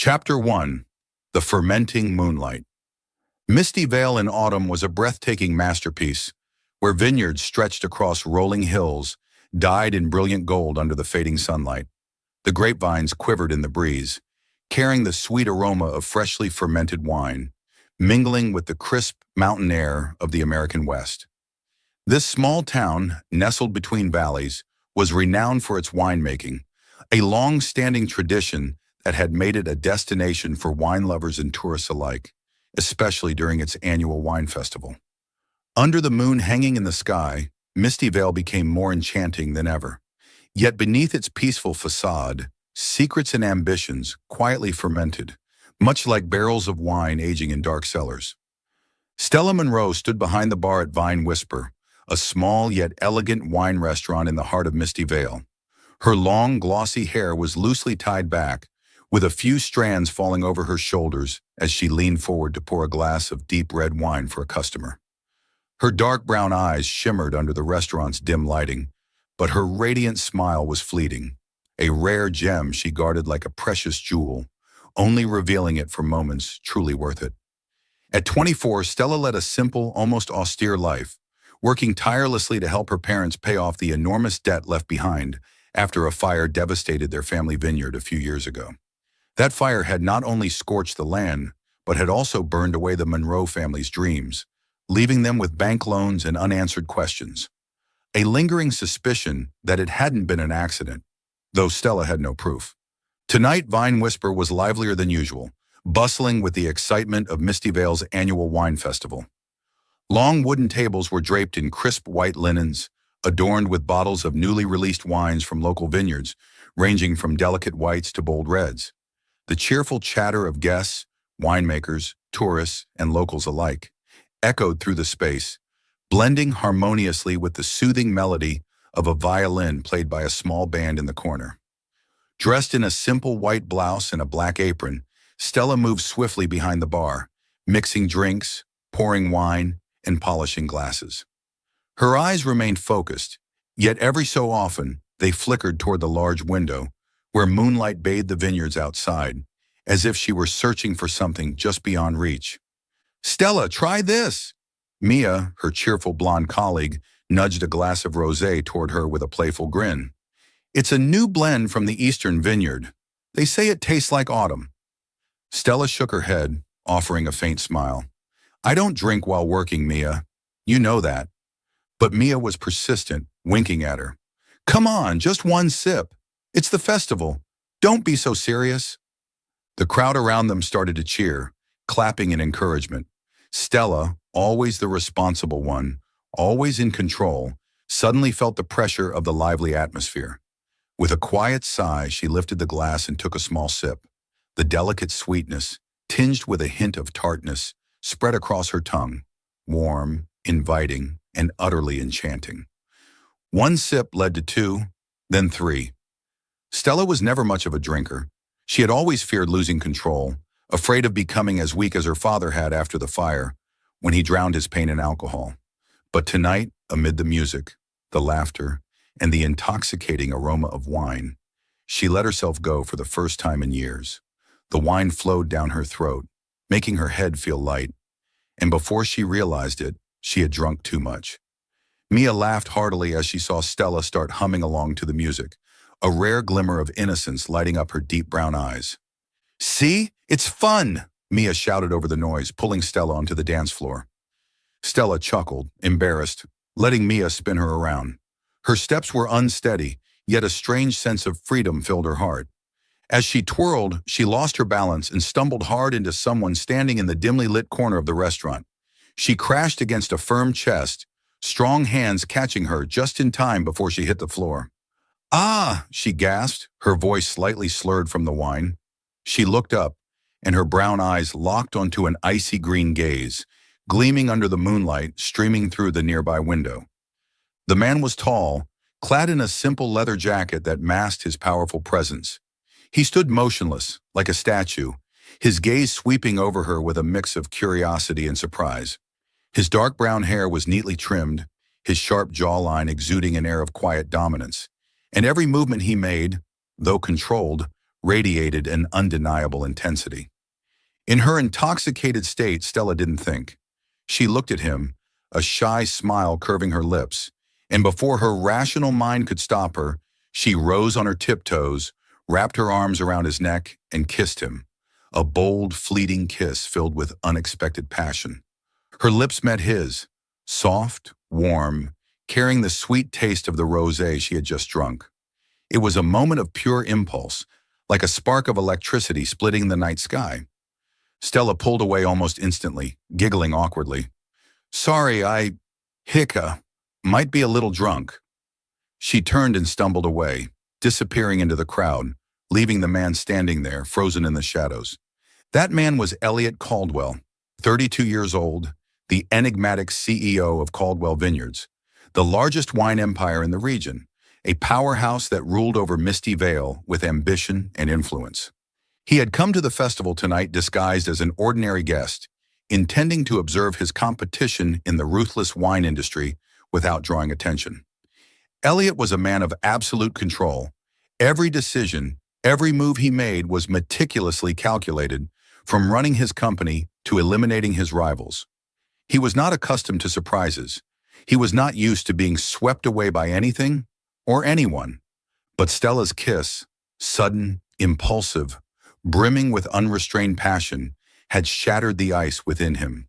Chapter 1. The Fermenting Moonlight. Misty Vale in autumn was a breathtaking masterpiece, where vineyards stretched across rolling hills, dyed in brilliant gold under the fading sunlight. The grapevines quivered in the breeze, carrying the sweet aroma of freshly fermented wine, mingling with the crisp mountain air of the American West. This small town, nestled between valleys, was renowned for its winemaking, a long-standing tradition that had made it a destination for wine lovers and tourists alike, especially during its annual wine festival. Under the moon hanging in the sky, Misty Vale became more enchanting than ever. Yet beneath its peaceful facade, secrets and ambitions quietly fermented, much like barrels of wine aging in dark cellars. Stella Monroe stood behind the bar at Vine Whisper, a small yet elegant wine restaurant in the heart of Misty Vale. Her long, glossy hair was loosely tied back, with a few strands falling over her shoulders as she leaned forward to pour a glass of deep red wine for a customer. Her dark brown eyes shimmered under the restaurant's dim lighting, but her radiant smile was fleeting, a rare gem she guarded like a precious jewel, only revealing it for moments truly worth it. At 24, Stella led a simple, almost austere life, working tirelessly to help her parents pay off the enormous debt left behind after a fire devastated their family vineyard a few years ago. That fire had not only scorched the land, but had also burned away the Monroe family's dreams, leaving them with bank loans and unanswered questions. A lingering suspicion that it hadn't been an accident, though Stella had no proof. Tonight, Vine Whisper was livelier than usual, bustling with the excitement of Misty Vale's annual wine festival. Long wooden tables were draped in crisp white linens, adorned with bottles of newly released wines from local vineyards, ranging from delicate whites to bold reds. The cheerful chatter of guests, winemakers, tourists, and locals alike echoed through the space, blending harmoniously with the soothing melody of a violin played by a small band in the corner. Dressed in a simple white blouse and a black apron, Stella moved swiftly behind the bar, mixing drinks, pouring wine, and polishing glasses. Her eyes remained focused, yet every so often they flickered toward the large window where moonlight bathed the vineyards outside, as if she were searching for something just beyond reach. "Stella, try this!" Mia, her cheerful blonde colleague, nudged a glass of rosé toward her with a playful grin. "It's a new blend from the Eastern Vineyard. They say it tastes like autumn." Stella shook her head, offering a faint smile. "I don't drink while working, Mia. You know that." But Mia was persistent, winking at her. "Come on, just one sip. It's the festival. Don't be so serious." The crowd around them started to cheer, clapping in encouragement. Stella, always the responsible one, always in control, suddenly felt the pressure of the lively atmosphere. With a quiet sigh, she lifted the glass and took a small sip. The delicate sweetness, tinged with a hint of tartness, spread across her tongue, warm, inviting, and utterly enchanting. One sip led to two, then three. Stella was never much of a drinker. She had always feared losing control, afraid of becoming as weak as her father had after the fire, when he drowned his pain in alcohol. But tonight, amid the music, the laughter, and the intoxicating aroma of wine, she let herself go for the first time in years. The wine flowed down her throat, making her head feel light, and before she realized it, she had drunk too much. Mia laughed heartily as she saw Stella start humming along to the music, a rare glimmer of innocence lighting up her deep brown eyes. "See? It's fun!" Mia shouted over the noise, pulling Stella onto the dance floor. Stella chuckled, embarrassed, letting Mia spin her around. Her steps were unsteady, yet a strange sense of freedom filled her heart. As she twirled, she lost her balance and stumbled hard into someone standing in the dimly lit corner of the restaurant. She crashed against a firm chest, strong hands catching her just in time before she hit the floor. "Ah!" she gasped, her voice slightly slurred from the wine. She looked up, and her brown eyes locked onto an icy green gaze, gleaming under the moonlight streaming through the nearby window. The man was tall, clad in a simple leather jacket that masked his powerful presence. He stood motionless, like a statue, his gaze sweeping over her with a mix of curiosity and surprise. His dark brown hair was neatly trimmed, his sharp jawline exuding an air of quiet dominance, and every movement he made, though controlled, radiated an undeniable intensity. In her intoxicated state, Stella didn't think. She looked at him, a shy smile curving her lips, and before her rational mind could stop her, she rose on her tiptoes, wrapped her arms around his neck, and kissed him, a bold, fleeting kiss filled with unexpected passion. Her lips met his, soft, warm, carrying the sweet taste of the rosé she had just drunk. It was a moment of pure impulse, like a spark of electricity splitting the night sky. Stella pulled away almost instantly, giggling awkwardly. Sorry, might be a little drunk. She turned and stumbled away, disappearing into the crowd, leaving the man standing there, frozen in the shadows. That man was Elliot Caldwell, 32 years old, the enigmatic CEO of Caldwell Vineyards, the largest wine empire in the region, a powerhouse that ruled over Misty Vale with ambition and influence. He had come to the festival tonight disguised as an ordinary guest, intending to observe his competition in the ruthless wine industry without drawing attention. Elliot was a man of absolute control. Every decision, every move he made was meticulously calculated, from running his company to eliminating his rivals. He was not accustomed to surprises. He was not used to being swept away by anything or anyone. But Stella's kiss, sudden, impulsive, brimming with unrestrained passion, had shattered the ice within him.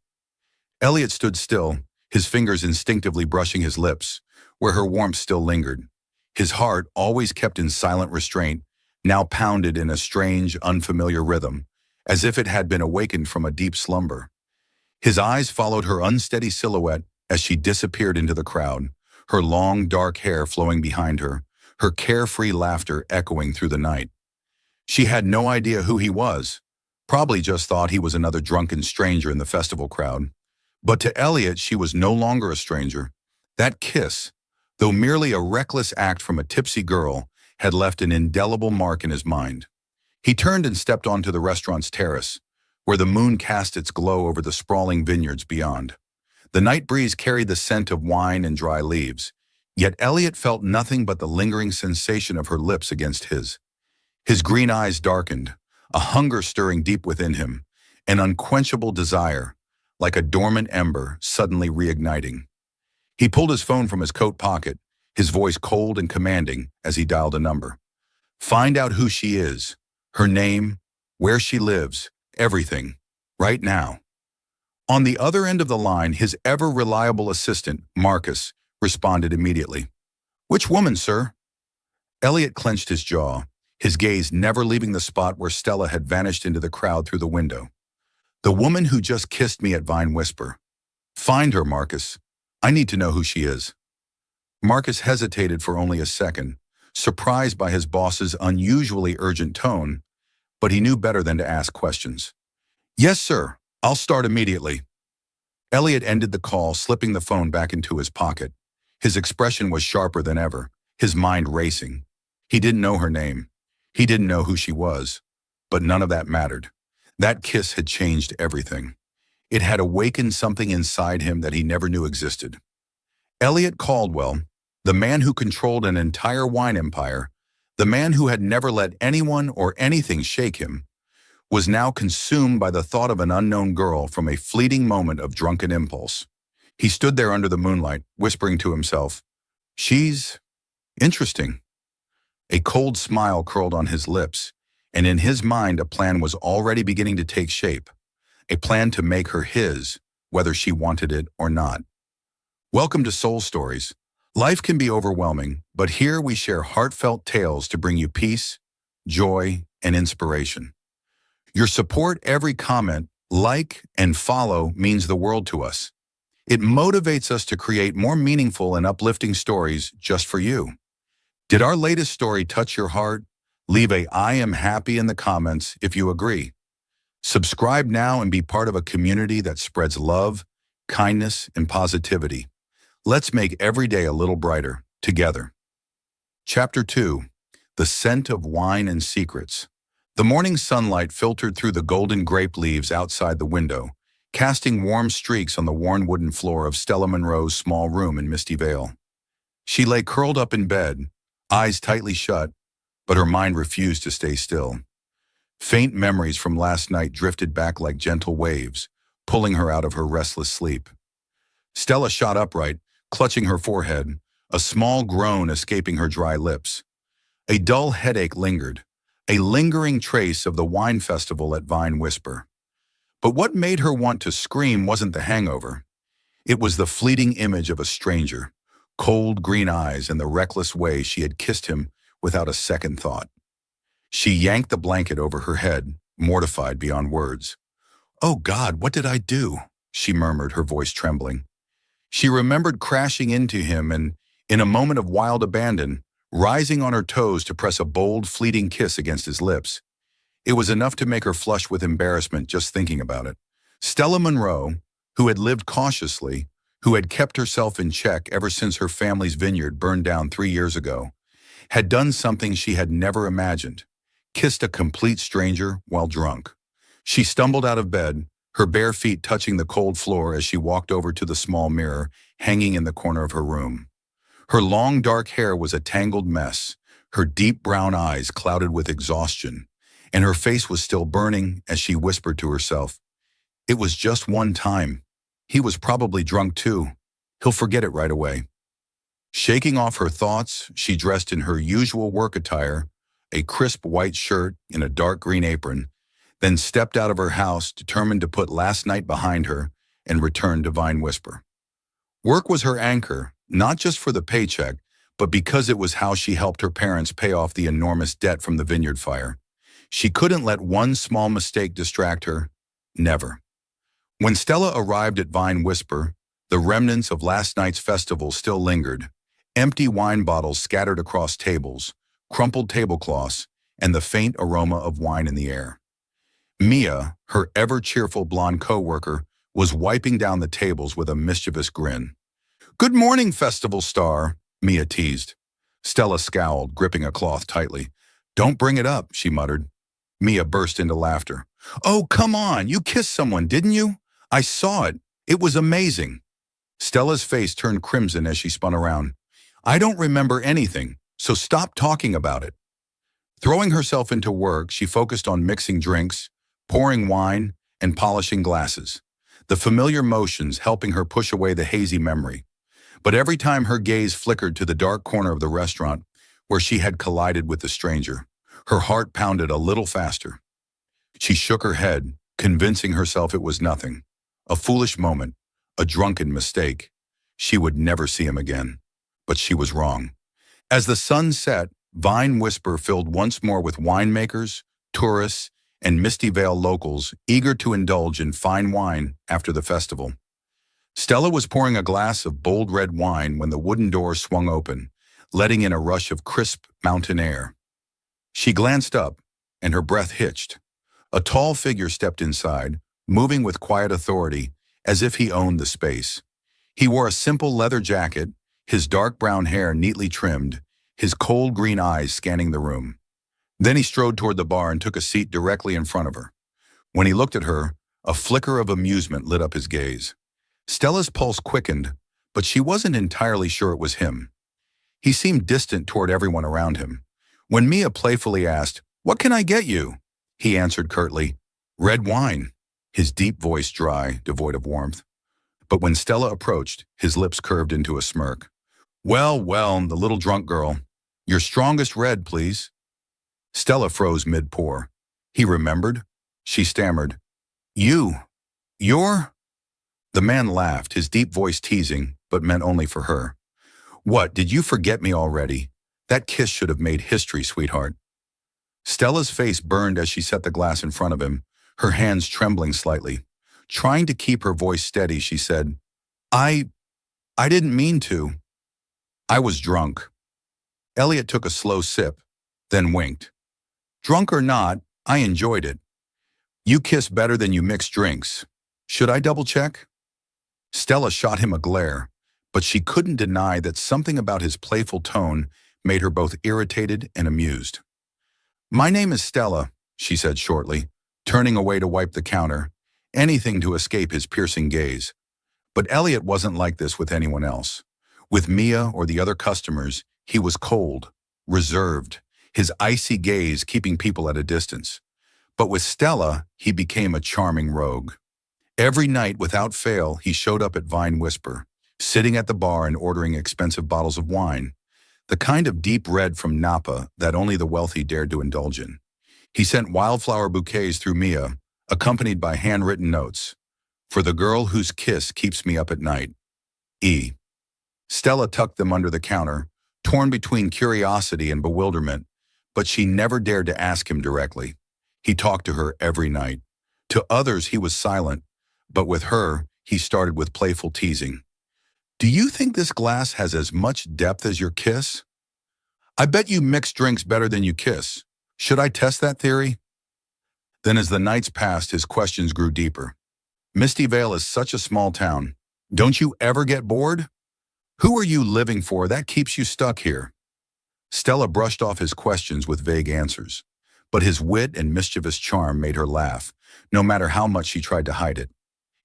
Elliot stood still, his fingers instinctively brushing his lips, where her warmth still lingered. His heart, always kept in silent restraint, now pounded in a strange, unfamiliar rhythm, as if it had been awakened from a deep slumber. His eyes followed her unsteady silhouette as she disappeared into the crowd, her long, dark hair flowing behind her, her carefree laughter echoing through the night. She had no idea who he was, probably just thought he was another drunken stranger in the festival crowd. But to Elliot, she was no longer a stranger. That kiss, though merely a reckless act from a tipsy girl, had left an indelible mark in his mind. He turned and stepped onto the restaurant's terrace, where the moon cast its glow over the sprawling vineyards beyond. The night breeze carried the scent of wine and dry leaves, yet Elliot felt nothing but the lingering sensation of her lips against his. His green eyes darkened, a hunger stirring deep within him, an unquenchable desire, like a dormant ember suddenly reigniting. He pulled his phone from his coat pocket, his voice cold and commanding as he dialed a number. Find out who she is, her name, where she lives, everything, right now. On the other end of the line, his ever-reliable assistant, Marcus, responded immediately. Which woman, sir? Elliot clenched his jaw, his gaze never leaving the spot where Stella had vanished into the crowd through the window. The woman who just kissed me at Vine Whisper. Find her, Marcus. I need to know who she is. Marcus hesitated for only a second, surprised by his boss's unusually urgent tone, but he knew better than to ask questions. Yes, sir. I'll start immediately. Elliot ended the call, slipping the phone back into his pocket. His expression was sharper than ever, his mind racing. He didn't know her name. He didn't know who she was. But none of that mattered. That kiss had changed everything. It had awakened something inside him that he never knew existed. Elliot Caldwell, the man who controlled an entire wine empire, the man who had never let anyone or anything shake him, was now consumed by the thought of an unknown girl from a fleeting moment of drunken impulse. He stood there under the moonlight, whispering to himself, She's interesting. A cold smile curled on his lips, and in his mind a plan was already beginning to take shape, a plan to make her his, whether she wanted it or not. Welcome to Soul Stories. Life can be overwhelming, but here we share heartfelt tales to bring you peace, joy, and inspiration. Your support, every comment, like, and follow means the world to us. It motivates us to create more meaningful and uplifting stories just for you. Did our latest story touch your heart? Leave a I am happy in the comments if you agree. Subscribe now and be part of a community that spreads love, kindness, and positivity. Let's make every day a little brighter, together. Chapter 2. The Scent of Wine and Secrets. The morning sunlight filtered through the golden grape leaves outside the window, casting warm streaks on the worn wooden floor of Stella Monroe's small room in Misty Vale. She lay curled up in bed, eyes tightly shut, but her mind refused to stay still. Faint memories from last night drifted back like gentle waves, pulling her out of her restless sleep. Stella shot upright, clutching her forehead, a small groan escaping her dry lips. A dull headache lingered, a lingering trace of the wine festival at Vine Whisper. But what made her want to scream wasn't the hangover. It was the fleeting image of a stranger, cold green eyes and the reckless way she had kissed him without a second thought. She yanked the blanket over her head, mortified beyond words. "Oh God, what did I do?" she murmured, her voice trembling. She remembered crashing into him and, in a moment of wild abandon, rising on her toes to press a bold, fleeting kiss against his lips. It was enough to make her flush with embarrassment just thinking about it. Stella Monroe, who had lived cautiously, who had kept herself in check ever since her family's vineyard burned down 3 years ago, had done something she had never imagined: kissed a complete stranger while drunk. She stumbled out of bed, her bare feet touching the cold floor as she walked over to the small mirror hanging in the corner of her room. Her long dark hair was a tangled mess, her deep brown eyes clouded with exhaustion, and her face was still burning as she whispered to herself, "It was just one time. He was probably drunk too. He'll forget it right away." Shaking off her thoughts, she dressed in her usual work attire, a crisp white shirt and a dark green apron, then stepped out of her house determined to put last night behind her and return to Vine Whisper. Work was her anchor, not just for the paycheck, but because it was how she helped her parents pay off the enormous debt from the vineyard fire. She couldn't let one small mistake distract her. Never. When Stella arrived at Vine Whisper, the remnants of last night's festival still lingered, empty wine bottles scattered across tables, crumpled tablecloths, and the faint aroma of wine in the air. Mia, her ever-cheerful blonde co-worker, was wiping down the tables with a mischievous grin. "Good morning, festival star," Mia teased. Stella scowled, gripping a cloth tightly. "Don't bring it up," she muttered. Mia burst into laughter. "Oh, come on, you kissed someone, didn't you? I saw it. It was amazing." Stella's face turned crimson as she spun around. "I don't remember anything, so stop talking about it." Throwing herself into work, she focused on mixing drinks, pouring wine, and polishing glasses, the familiar motions helping her push away the hazy memory. But every time her gaze flickered to the dark corner of the restaurant where she had collided with the stranger, her heart pounded a little faster. She shook her head, convincing herself it was nothing. A foolish moment, a drunken mistake. She would never see him again. But she was wrong. As the sun set, Vine Whisper filled once more with winemakers, tourists, and Misty Vale locals eager to indulge in fine wine after the festival. Stella was pouring a glass of bold red wine when the wooden door swung open, letting in a rush of crisp mountain air. She glanced up, and her breath hitched. A tall figure stepped inside, moving with quiet authority, as if he owned the space. He wore a simple leather jacket, his dark brown hair neatly trimmed, his cold green eyes scanning the room. Then he strode toward the bar and took a seat directly in front of her. When he looked at her, a flicker of amusement lit up his gaze. Stella's pulse quickened, but she wasn't entirely sure it was him. He seemed distant toward everyone around him. When Mia playfully asked, "What can I get you?" he answered curtly, "Red wine," his deep voice dry, devoid of warmth. But when Stella approached, his lips curved into a smirk. "Well, well, the little drunk girl. Your strongest red, please." Stella froze mid-pour. He remembered. She stammered, You're... The man laughed, his deep voice teasing, but meant only for her. "What, did you forget me already? That kiss should have made history, sweetheart." Stella's face burned as she set the glass in front of him, her hands trembling slightly. Trying to keep her voice steady, she said, I didn't mean to. I was drunk." Elliot took a slow sip, then winked. "Drunk or not, I enjoyed it. You kiss better than you mix drinks. Should I double-check?" Stella shot him a glare, but she couldn't deny that something about his playful tone made her both irritated and amused. "My name is Stella," she said shortly, turning away to wipe the counter, anything to escape his piercing gaze. But Elliot wasn't like this with anyone else. With Mia or the other customers, he was cold, reserved. his icy gaze keeping people at a distance. But with Stella, he became a charming rogue. Every night, without fail, he showed up at Vine Whisper, sitting at the bar and ordering expensive bottles of wine, the kind of deep red from Napa that only the wealthy dared to indulge in. He sent wildflower bouquets through Mia, accompanied by handwritten notes. For the girl whose kiss keeps me up at night. E. Stella tucked them under the counter, torn between curiosity and bewilderment, but she never dared to ask him directly. He talked to her every night. To others, he was silent, but with her, he started with playful teasing. Do you think this glass has as much depth as your kiss? I bet you mix drinks better than you kiss. Should I test that theory? Then as the nights passed, his questions grew deeper. Misty Vale is such a small town. Don't you ever get bored? Who are you living for that keeps you stuck here? Stella brushed off his questions with vague answers, but his wit and mischievous charm made her laugh, no matter how much she tried to hide it.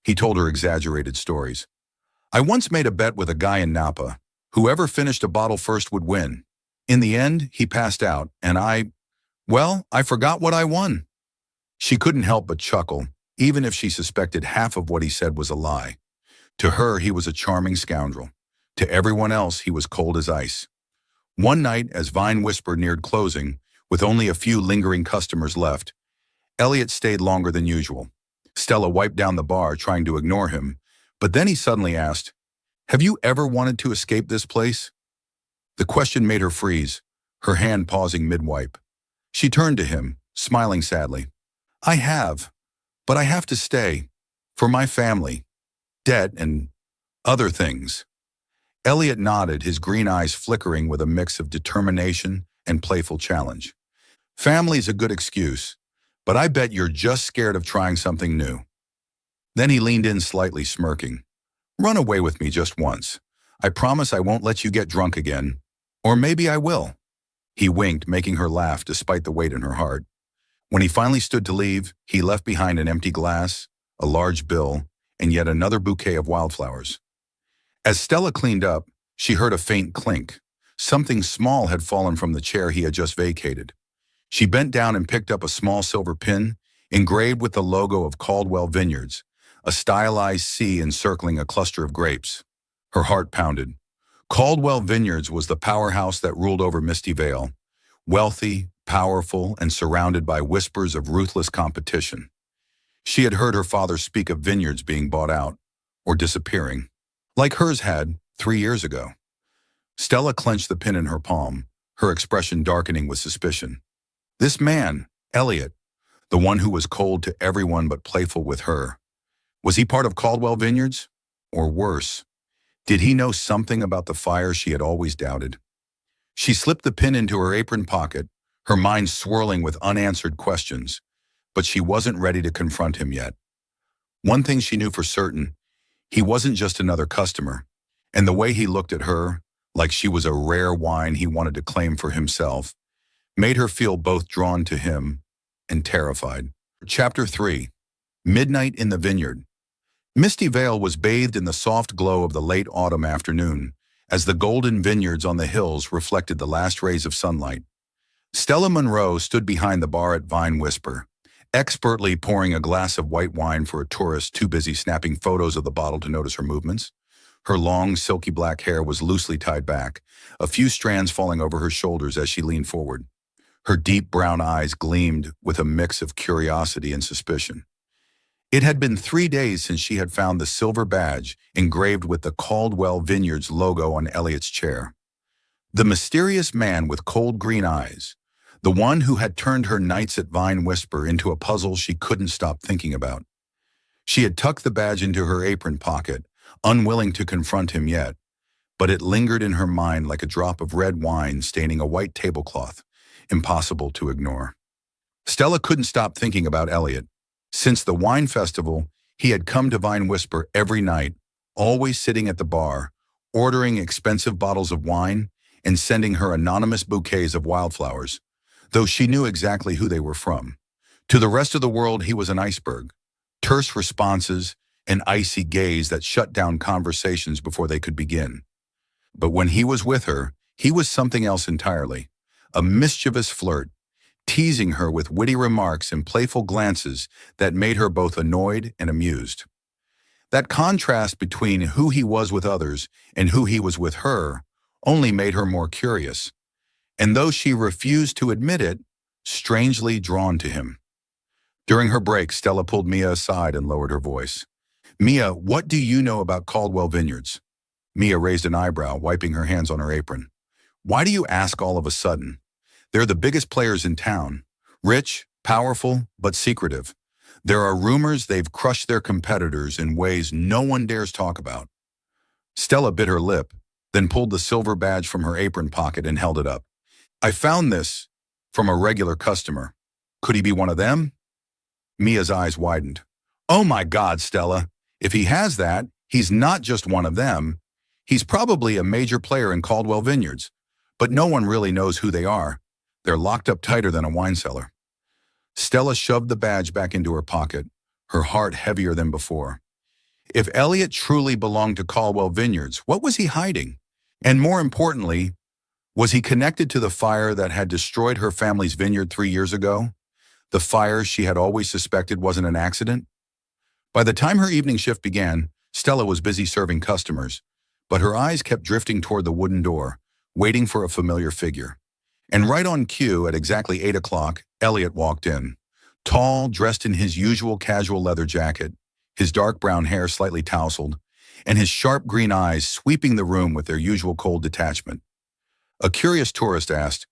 He told her exaggerated stories. I once made a bet with a guy in Napa. Whoever finished a bottle first would win. In the end, he passed out, and I forgot what I won. She couldn't help but chuckle, even if she suspected half of what he said was a lie. To her, he was a charming scoundrel. To everyone else, he was cold as ice. One night, as Vine Whisper neared closing, with only a few lingering customers left, Elliot stayed longer than usual. Stella wiped down the bar, trying to ignore him, but then he suddenly asked, Have you ever wanted to escape this place? The question made her freeze, her hand pausing mid-wipe. She turned to him, smiling sadly. I have, but I have to stay. For my family, debt, and other things. Elliot nodded, his green eyes flickering with a mix of determination and playful challenge. Family's a good excuse, but I bet you're just scared of trying something new. Then he leaned in slightly, smirking. Run away with me just once. I promise I won't let you get drunk again. Or maybe I will. He winked, making her laugh despite the weight in her heart. When he finally stood to leave, he left behind an empty glass, a large bill, and yet another bouquet of wildflowers. As Stella cleaned up, she heard a faint clink. Something small had fallen from the chair he had just vacated. She bent down and picked up a small silver pin, engraved with the logo of Caldwell Vineyards, a stylized C encircling a cluster of grapes. Her heart pounded. Caldwell Vineyards was the powerhouse that ruled over Misty Vale, wealthy, powerful, and surrounded by whispers of ruthless competition. She had heard her father speak of vineyards being bought out, or disappearing, like hers had 3 years ago. Stella clenched the pin in her palm, her expression darkening with suspicion. This man, Elliot, the one who was cold to everyone but playful with her, was he part of Caldwell Vineyards? Or worse, did he know something about the fire she had always doubted? She slipped the pin into her apron pocket, her mind swirling with unanswered questions, but she wasn't ready to confront him yet. One thing she knew for certain, he wasn't just another customer, and the way he looked at her, like she was a rare wine he wanted to claim for himself, made her feel both drawn to him and terrified. Chapter 3. Midnight in the Vineyard. Misty Vale was bathed in the soft glow of the late autumn afternoon, as the golden vineyards on the hills reflected the last rays of sunlight. Stella Monroe stood behind the bar at Vine Whisper, expertly pouring a glass of white wine for a tourist too busy snapping photos of the bottle to notice her movements. Her long, silky black hair was loosely tied back, a few strands falling over her shoulders as she leaned forward. Her deep brown eyes gleamed with a mix of curiosity and suspicion. It had been 3 days since she had found the silver badge engraved with the Caldwell Vineyards logo on Elliot's chair. The mysterious man with cold green eyes, the one who had turned her nights at Vine Whisper into a puzzle she couldn't stop thinking about. She had tucked the badge into her apron pocket, unwilling to confront him yet, but it lingered in her mind like a drop of red wine staining a white tablecloth, impossible to ignore. Stella couldn't stop thinking about Elliot. Since the wine festival, he had come to Vine Whisper every night, always sitting at the bar, ordering expensive bottles of wine and sending her anonymous bouquets of wildflowers, though she knew exactly who they were from. To the rest of the world, he was an iceberg, terse responses, an icy gaze that shut down conversations before they could begin. But when he was with her, he was something else entirely, a mischievous flirt, teasing her with witty remarks and playful glances that made her both annoyed and amused. That contrast between who he was with others and who he was with her only made her more curious, and though she refused to admit it, strangely drawn to him. During her break, Stella pulled Mia aside and lowered her voice. "Mia, what do you know about Caldwell Vineyards?" Mia raised an eyebrow, wiping her hands on her apron. "Why do you ask all of a sudden? They're the biggest players in town. Rich, powerful, but secretive. There are rumors they've crushed their competitors in ways no one dares talk about." Stella bit her lip, then pulled the silver badge from her apron pocket and held it up. "I found this from a regular customer. Could he be one of them?" Mia's eyes widened. "Oh my God, Stella. If he has that, he's not just one of them. He's probably a major player in Caldwell Vineyards, but no one really knows who they are. They're locked up tighter than a wine cellar." Stella shoved the badge back into her pocket, her heart heavier than before. If Elliot truly belonged to Caldwell Vineyards, what was he hiding? And more importantly, was he connected to the fire that had destroyed her family's vineyard 3 years ago? The fire she had always suspected wasn't an accident? By the time her evening shift began, Stella was busy serving customers, but her eyes kept drifting toward the wooden door, waiting for a familiar figure. And right on cue, at exactly 8 o'clock, Elliot walked in. Tall, dressed in his usual casual leather jacket, his dark brown hair slightly tousled, and his sharp green eyes sweeping the room with their usual cold detachment. A curious tourist asked,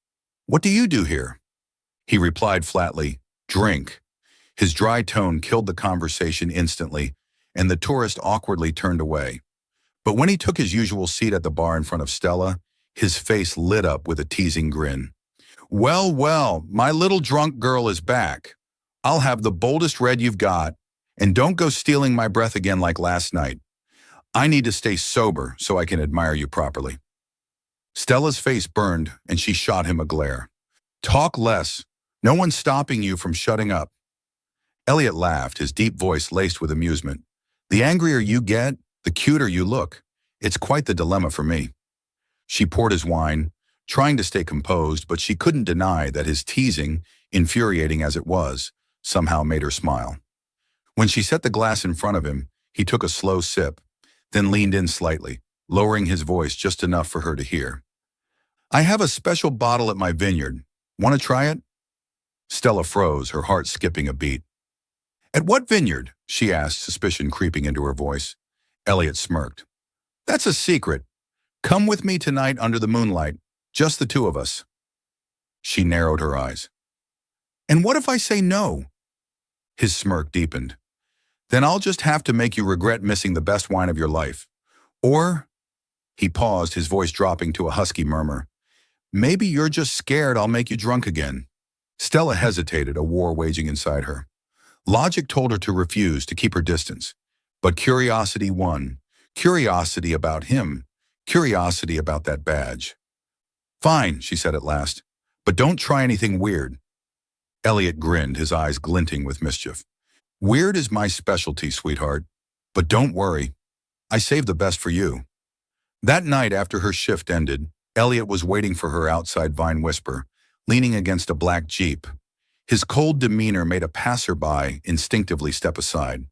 "What do you do here?" He replied flatly, "Drink." His dry tone killed the conversation instantly, and the tourist awkwardly turned away. But when he took his usual seat at the bar in front of Stella, his face lit up with a teasing grin. "Well, well, my little drunk girl is back. I'll have the boldest red you've got, and don't go stealing my breath again like last night. I need to stay sober so I can admire you properly." Stella's face burned, and she shot him a glare. "Talk less. No one's stopping you from shutting up." Elliot laughed, his deep voice laced with amusement. "The angrier you get, the cuter you look. It's quite the dilemma for me." She poured his wine, trying to stay composed, but she couldn't deny that his teasing, infuriating as it was, somehow made her smile. When she set the glass in front of him, he took a slow sip, then leaned in slightly, lowering his voice just enough for her to hear. "I have a special bottle at my vineyard. Want to try it?" Stella froze, her heart skipping a beat. "At what vineyard?" she asked, suspicion creeping into her voice. Elliot smirked. "That's a secret. Come with me tonight under the moonlight, just the two of us." She narrowed her eyes. "And what if I say no?" His smirk deepened. "Then I'll just have to make you regret missing the best wine of your life. Or," he paused, his voice dropping to a husky murmur, "maybe you're just scared I'll make you drunk again." Stella hesitated, a war waging inside her. Logic told her to refuse, to keep her distance. But curiosity won. Curiosity about him. Curiosity about that badge. "Fine," she said at last, "but don't try anything weird." Elliot grinned, his eyes glinting with mischief. "Weird is my specialty, sweetheart. But don't worry. I saved the best for you." That night after her shift ended, Elliot was waiting for her outside Vine Whisper, leaning against a black Jeep. His cold demeanor made a passerby instinctively step aside.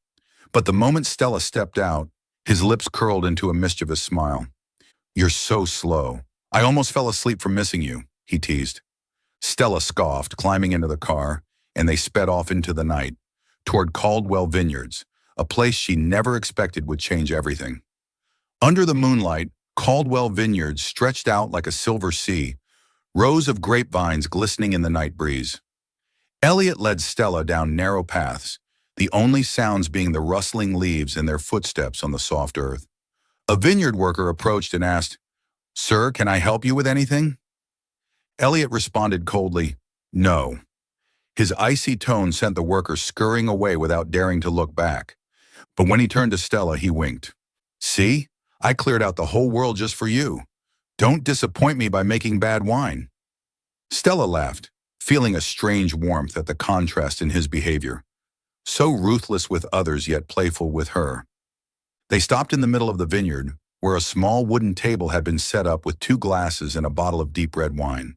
But the moment Stella stepped out, his lips curled into a mischievous smile. "You're so slow. I almost fell asleep from missing you," he teased. Stella scoffed, climbing into the car, and they sped off into the night, toward Caldwell Vineyards, a place she never expected would change everything. Under the moonlight, Caldwell Vineyards stretched out like a silver sea, rows of grapevines glistening in the night breeze. Elliot led Stella down narrow paths, the only sounds being the rustling leaves and their footsteps on the soft earth. A vineyard worker approached and asked, "Sir, can I help you with anything?" Elliot responded coldly, "No." His icy tone sent the worker scurrying away without daring to look back. But when he turned to Stella, he winked. "See? I cleared out the whole world just for you. Don't disappoint me by making bad wine." Stella laughed, feeling a strange warmth at the contrast in his behavior. So ruthless with others, yet playful with her. They stopped in the middle of the vineyard, where a small wooden table had been set up with 2 glasses and a bottle of deep red wine.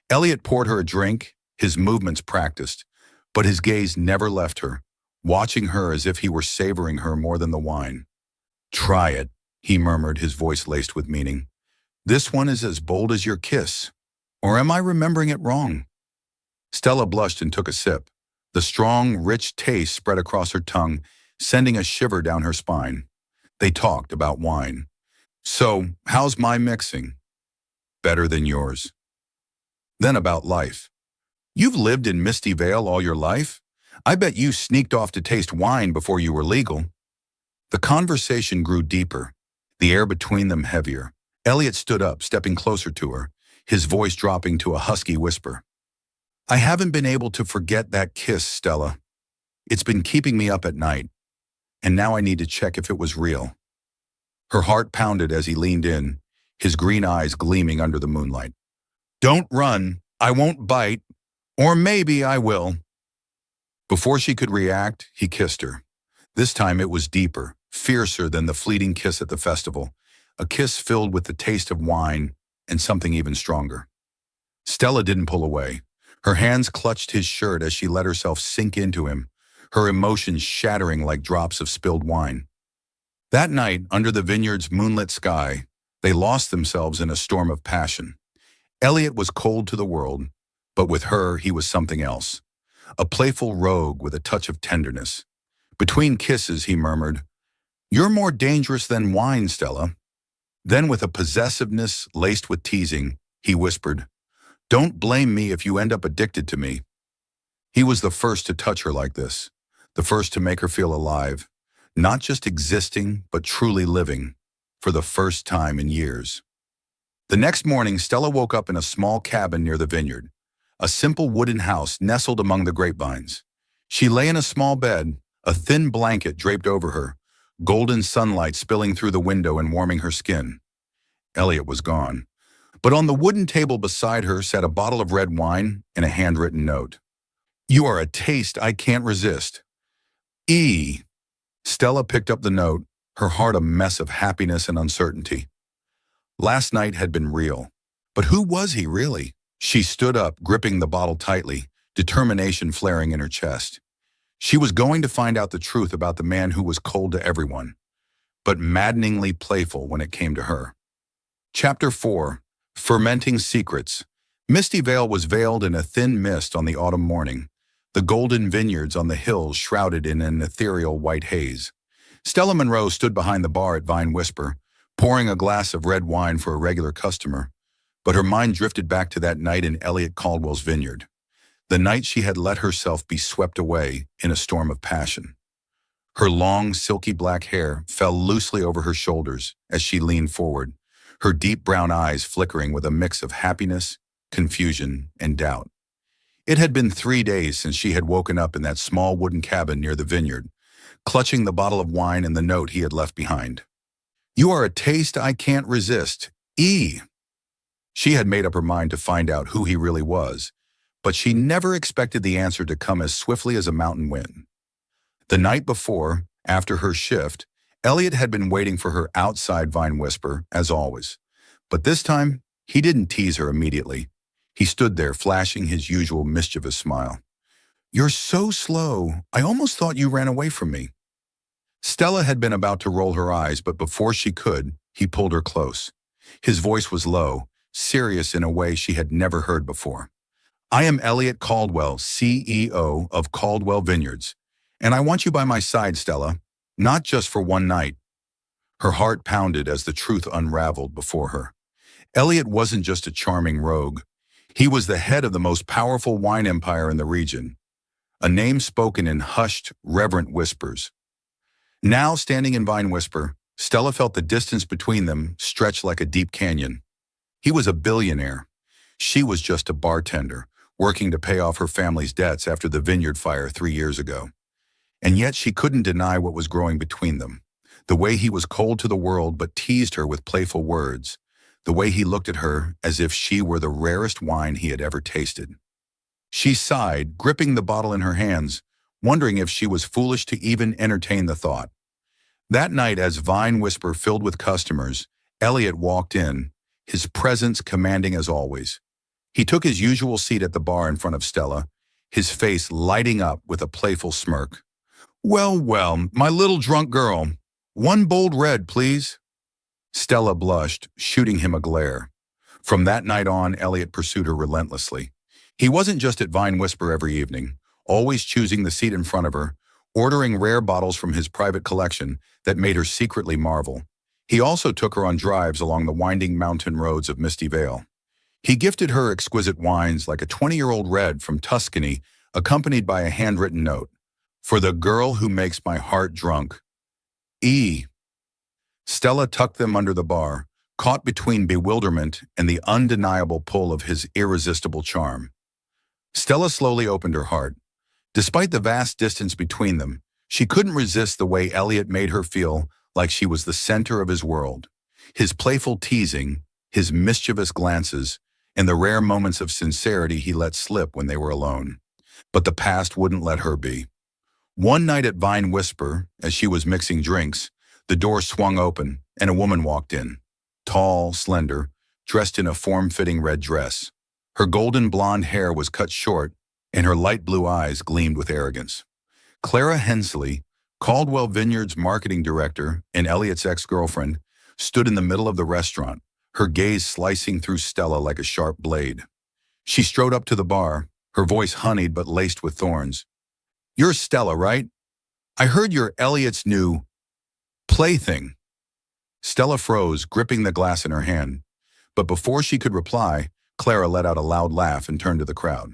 Elliot poured her a drink, his movements practiced, but his gaze never left her, watching her as if he were savoring her more than the wine. "Try it," he murmured, his voice laced with meaning. "This one is as bold as your kiss. Or am I remembering it wrong?" Stella blushed and took a sip. The strong, rich taste spread across her tongue, sending a shiver down her spine. They talked about wine. "So, how's my mixing?" "Better than yours." Then about life. "You've lived in Misty Vale all your life? I bet you sneaked off to taste wine before you were legal." The conversation grew deeper, the air between them heavier. Elliot stood up, stepping closer to her, his voice dropping to a husky whisper. "I haven't been able to forget that kiss, Stella. It's been keeping me up at night, and now I need to check if it was real." Her heart pounded as he leaned in, his green eyes gleaming under the moonlight. "Don't run. I won't bite. Or maybe I will." Before she could react, he kissed her. This time it was deeper, fiercer than the fleeting kiss at the festival, a kiss filled with the taste of wine and something even stronger. Stella didn't pull away. Her hands clutched his shirt as she let herself sink into him, her emotions shattering like drops of spilled wine. That night, under the vineyard's moonlit sky, they lost themselves in a storm of passion. Elliot was cold to the world, but with her he was something else. A playful rogue with a touch of tenderness. Between kisses, he murmured, "You're more dangerous than wine, Stella." Then with a possessiveness laced with teasing, he whispered, "Don't blame me if you end up addicted to me." He was the first to touch her like this, the first to make her feel alive, not just existing, but truly living, for the first time in years. The next morning, Stella woke up in a small cabin near the vineyard, a simple wooden house nestled among the grapevines. She lay in a small bed, a thin blanket draped over her, golden sunlight spilling through the window and warming her skin. Elliot was gone, but on the wooden table beside her sat a bottle of red wine and a handwritten note. "You are a taste I can't resist. E." Stella picked up the note, her heart a mess of happiness and uncertainty. Last night had been real, but who was he really? She stood up, gripping the bottle tightly, determination flaring in her chest. She was going to find out the truth about the man who was cold to everyone, but maddeningly playful when it came to her. Chapter 4. Fermenting Secrets. Misty Vale was veiled in a thin mist on the autumn morning, the golden vineyards on the hills shrouded in an ethereal white haze. Stella Monroe stood behind the bar at Vine Whisper, pouring a glass of red wine for a regular customer, but her mind drifted back to that night in Elliot Caldwell's vineyard, the night she had let herself be swept away in a storm of passion. Her long, silky black hair fell loosely over her shoulders as she leaned forward, her deep brown eyes flickering with a mix of happiness, confusion, and doubt. It had been 3 days since she had woken up in that small wooden cabin near the vineyard, clutching the bottle of wine and the note he had left behind. "You are a taste I can't resist. E." She had made up her mind to find out who he really was, but she never expected the answer to come as swiftly as a mountain wind. The night before, after her shift, Elliot had been waiting for her outside Vine Whisper, as always. But this time, he didn't tease her immediately. He stood there, flashing his usual mischievous smile. "You're so slow. I almost thought you ran away from me." Stella had been about to roll her eyes, but before she could, he pulled her close. His voice was low, serious in a way she had never heard before. "I am Elliot Caldwell, CEO of Caldwell Vineyards, and I want you by my side, Stella, not just for one night." Her heart pounded as the truth unraveled before her. Elliot wasn't just a charming rogue. He was the head of the most powerful wine empire in the region, a name spoken in hushed, reverent whispers. Now, standing in Vine Whisper, Stella felt the distance between them stretch like a deep canyon. He was a billionaire. She was just a bartender, working to pay off her family's debts after the vineyard fire 3 years ago. And yet she couldn't deny what was growing between them. The way he was cold to the world but teased her with playful words. The way he looked at her as if she were the rarest wine he had ever tasted. She sighed, gripping the bottle in her hands, wondering if she was foolish to even entertain the thought. That night, as Vine Whisper filled with customers, Elliot walked in, his presence commanding as always. He took his usual seat at the bar in front of Stella, his face lighting up with a playful smirk. Well, well, my little drunk girl. One bold red, please. Stella blushed, shooting him a glare. From that night on, Elliot pursued her relentlessly. He wasn't just at Vine Whisper every evening, always choosing the seat in front of her, ordering rare bottles from his private collection that made her secretly marvel. He also took her on drives along the winding mountain roads of Misty Vale. He gifted her exquisite wines like a 20-year-old red from Tuscany, accompanied by a handwritten note. For the girl who makes my heart drunk. E. Stella tucked them under the bar, caught between bewilderment and the undeniable pull of his irresistible charm. Stella slowly opened her heart. Despite the vast distance between them, she couldn't resist the way Elliot made her feel like she was the center of his world. His playful teasing, his mischievous glances, and the rare moments of sincerity he let slip when they were alone. But the past wouldn't let her be. One night at Vine Whisper, as she was mixing drinks, the door swung open and a woman walked in. Tall, slender, dressed in a form-fitting red dress. Her golden blonde hair was cut short and her light blue eyes gleamed with arrogance. Clara Hensley, Caldwell Vineyard's marketing director and Elliot's ex-girlfriend, stood in the middle of the restaurant, her gaze slicing through Stella like a sharp blade. She strode up to the bar, her voice honeyed but laced with thorns. You're Stella, right? I heard you're Elliot's new plaything. Stella froze, gripping the glass in her hand. But before she could reply, Clara let out a loud laugh and turned to the crowd.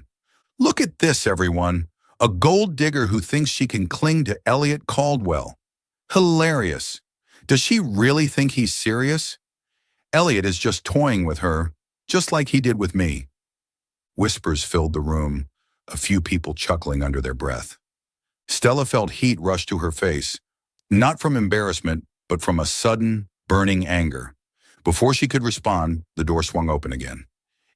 Look at this, everyone. A gold digger who thinks she can cling to Elliot Caldwell. Hilarious. Does she really think he's serious? Elliot is just toying with her, just like he did with me. Whispers filled the room, a few people chuckling under their breath. Stella felt heat rush to her face, not from embarrassment, but from a sudden, burning anger. Before she could respond, the door swung open again.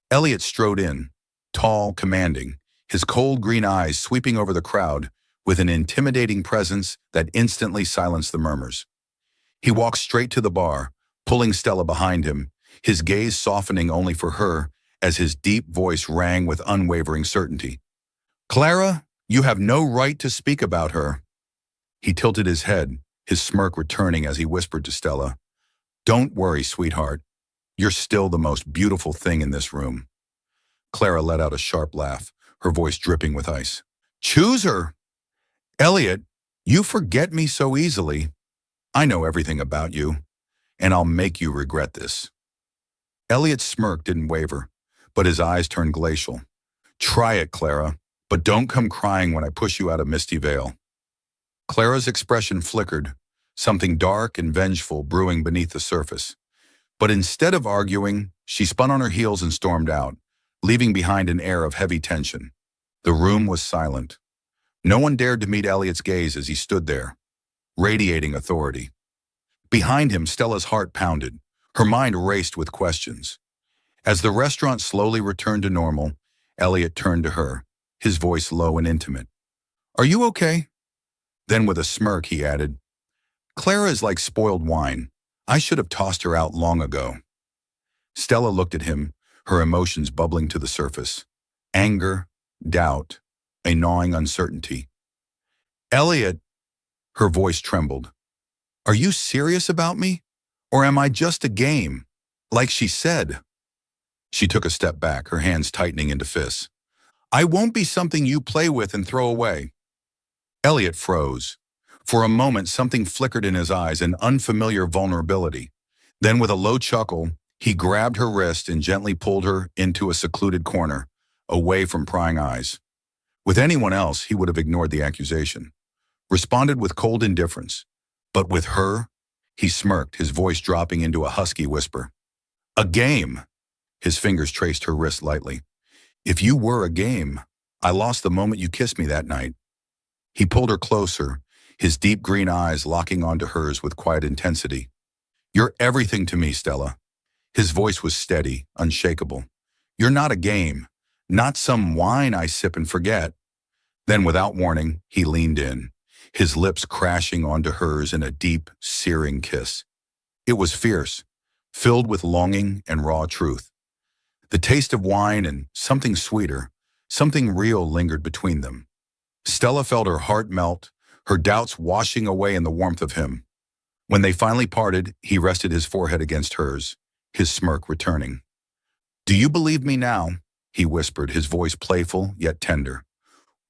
Elliot strode in, tall, commanding, his cold green eyes sweeping over the crowd with an intimidating presence that instantly silenced the murmurs. He walked straight to the bar, pulling Stella behind him, his gaze softening only for her as his deep voice rang with unwavering certainty. Clara, you have no right to speak about her. He tilted his head, his smirk returning as he whispered to Stella, Don't worry, sweetheart. You're still the most beautiful thing in this room. Clara let out a sharp laugh, her voice dripping with ice. Choose her! Elliot, you forget me so easily. I know everything about you, and I'll make you regret this. Elliot's smirk didn't waver, but his eyes turned glacial. Try it, Clara, but don't come crying when I push you out of Misty Vale. Clara's expression flickered, something dark and vengeful brewing beneath the surface. But instead of arguing, she spun on her heels and stormed out, leaving behind an air of heavy tension. The room was silent. No one dared to meet Elliot's gaze as he stood there, radiating authority. Behind him, Stella's heart pounded, her mind raced with questions. As the restaurant slowly returned to normal, Elliot turned to her, his voice low and intimate. Are you okay? Then with a smirk, he added, Clara is like spoiled wine. I should have tossed her out long ago. Stella looked at him, her emotions bubbling to the surface. Anger, doubt, a gnawing uncertainty. Elliot, her voice trembled. Are you serious about me? Or am I just a game, like she said? She took a step back, her hands tightening into fists. I won't be something you play with and throw away. Elliot froze. For a moment, something flickered in his eyes, an unfamiliar vulnerability. Then with a low chuckle, he grabbed her wrist and gently pulled her into a secluded corner, away from prying eyes. With anyone else, he would have ignored the accusation, responded with cold indifference. But with her, he smirked, his voice dropping into a husky whisper. A game. His fingers traced her wrist lightly. If you were a game, I lost the moment you kissed me that night. He pulled her closer, his deep green eyes locking onto hers with quiet intensity. You're everything to me, Stella. His voice was steady, unshakable. You're not a game, not some wine I sip and forget. Then without warning, he leaned in, his lips crashing onto hers in a deep, searing kiss. It was fierce, filled with longing and raw truth. The taste of wine and something sweeter, something real lingered between them. Stella felt her heart melt, her doubts washing away in the warmth of him. When they finally parted, he rested his forehead against hers, his smirk returning. "Do you believe me now?" he whispered, his voice playful yet tender.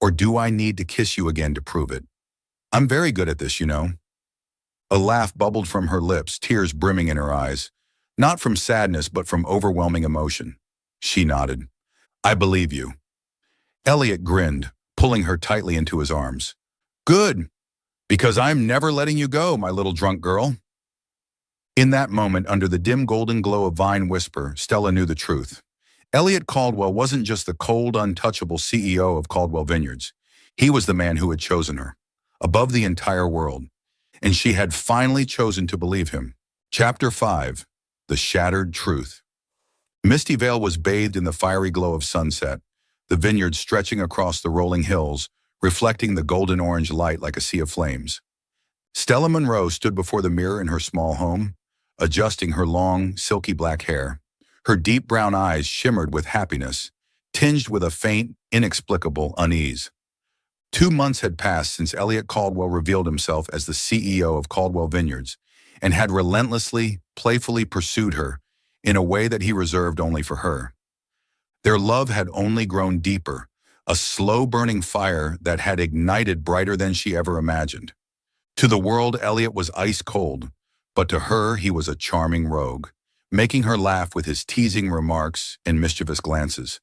"Or do I need to kiss you again to prove it? I'm very good at this, you know." A laugh bubbled from her lips, tears brimming in her eyes. Not from sadness, but from overwhelming emotion. She nodded. "I believe you." Elliot grinned, pulling her tightly into his arms. "Good, because I'm never letting you go, my little drunk girl." In that moment, under the dim golden glow of Vine Whisper, Stella knew the truth. Elliot Caldwell wasn't just the cold, untouchable CEO of Caldwell Vineyards. He was the man who had chosen her, above the entire world, and she had finally chosen to believe him. Chapter 5. The Shattered Truth. Misty Vale was bathed in the fiery glow of sunset, the vineyard stretching across the rolling hills, reflecting the golden-orange light like a sea of flames. Stella Monroe stood before the mirror in her small home, adjusting her long, silky black hair. Her deep brown eyes shimmered with happiness, tinged with a faint, inexplicable unease. 2 months had passed since Elliot Caldwell revealed himself as the CEO of Caldwell Vineyards and had relentlessly, playfully pursued her in a way that he reserved only for her. Their love had only grown deeper, a slow-burning fire that had ignited brighter than she ever imagined. To the world, Elliot was ice cold, but to her he was a charming rogue, making her laugh with his teasing remarks and mischievous glances.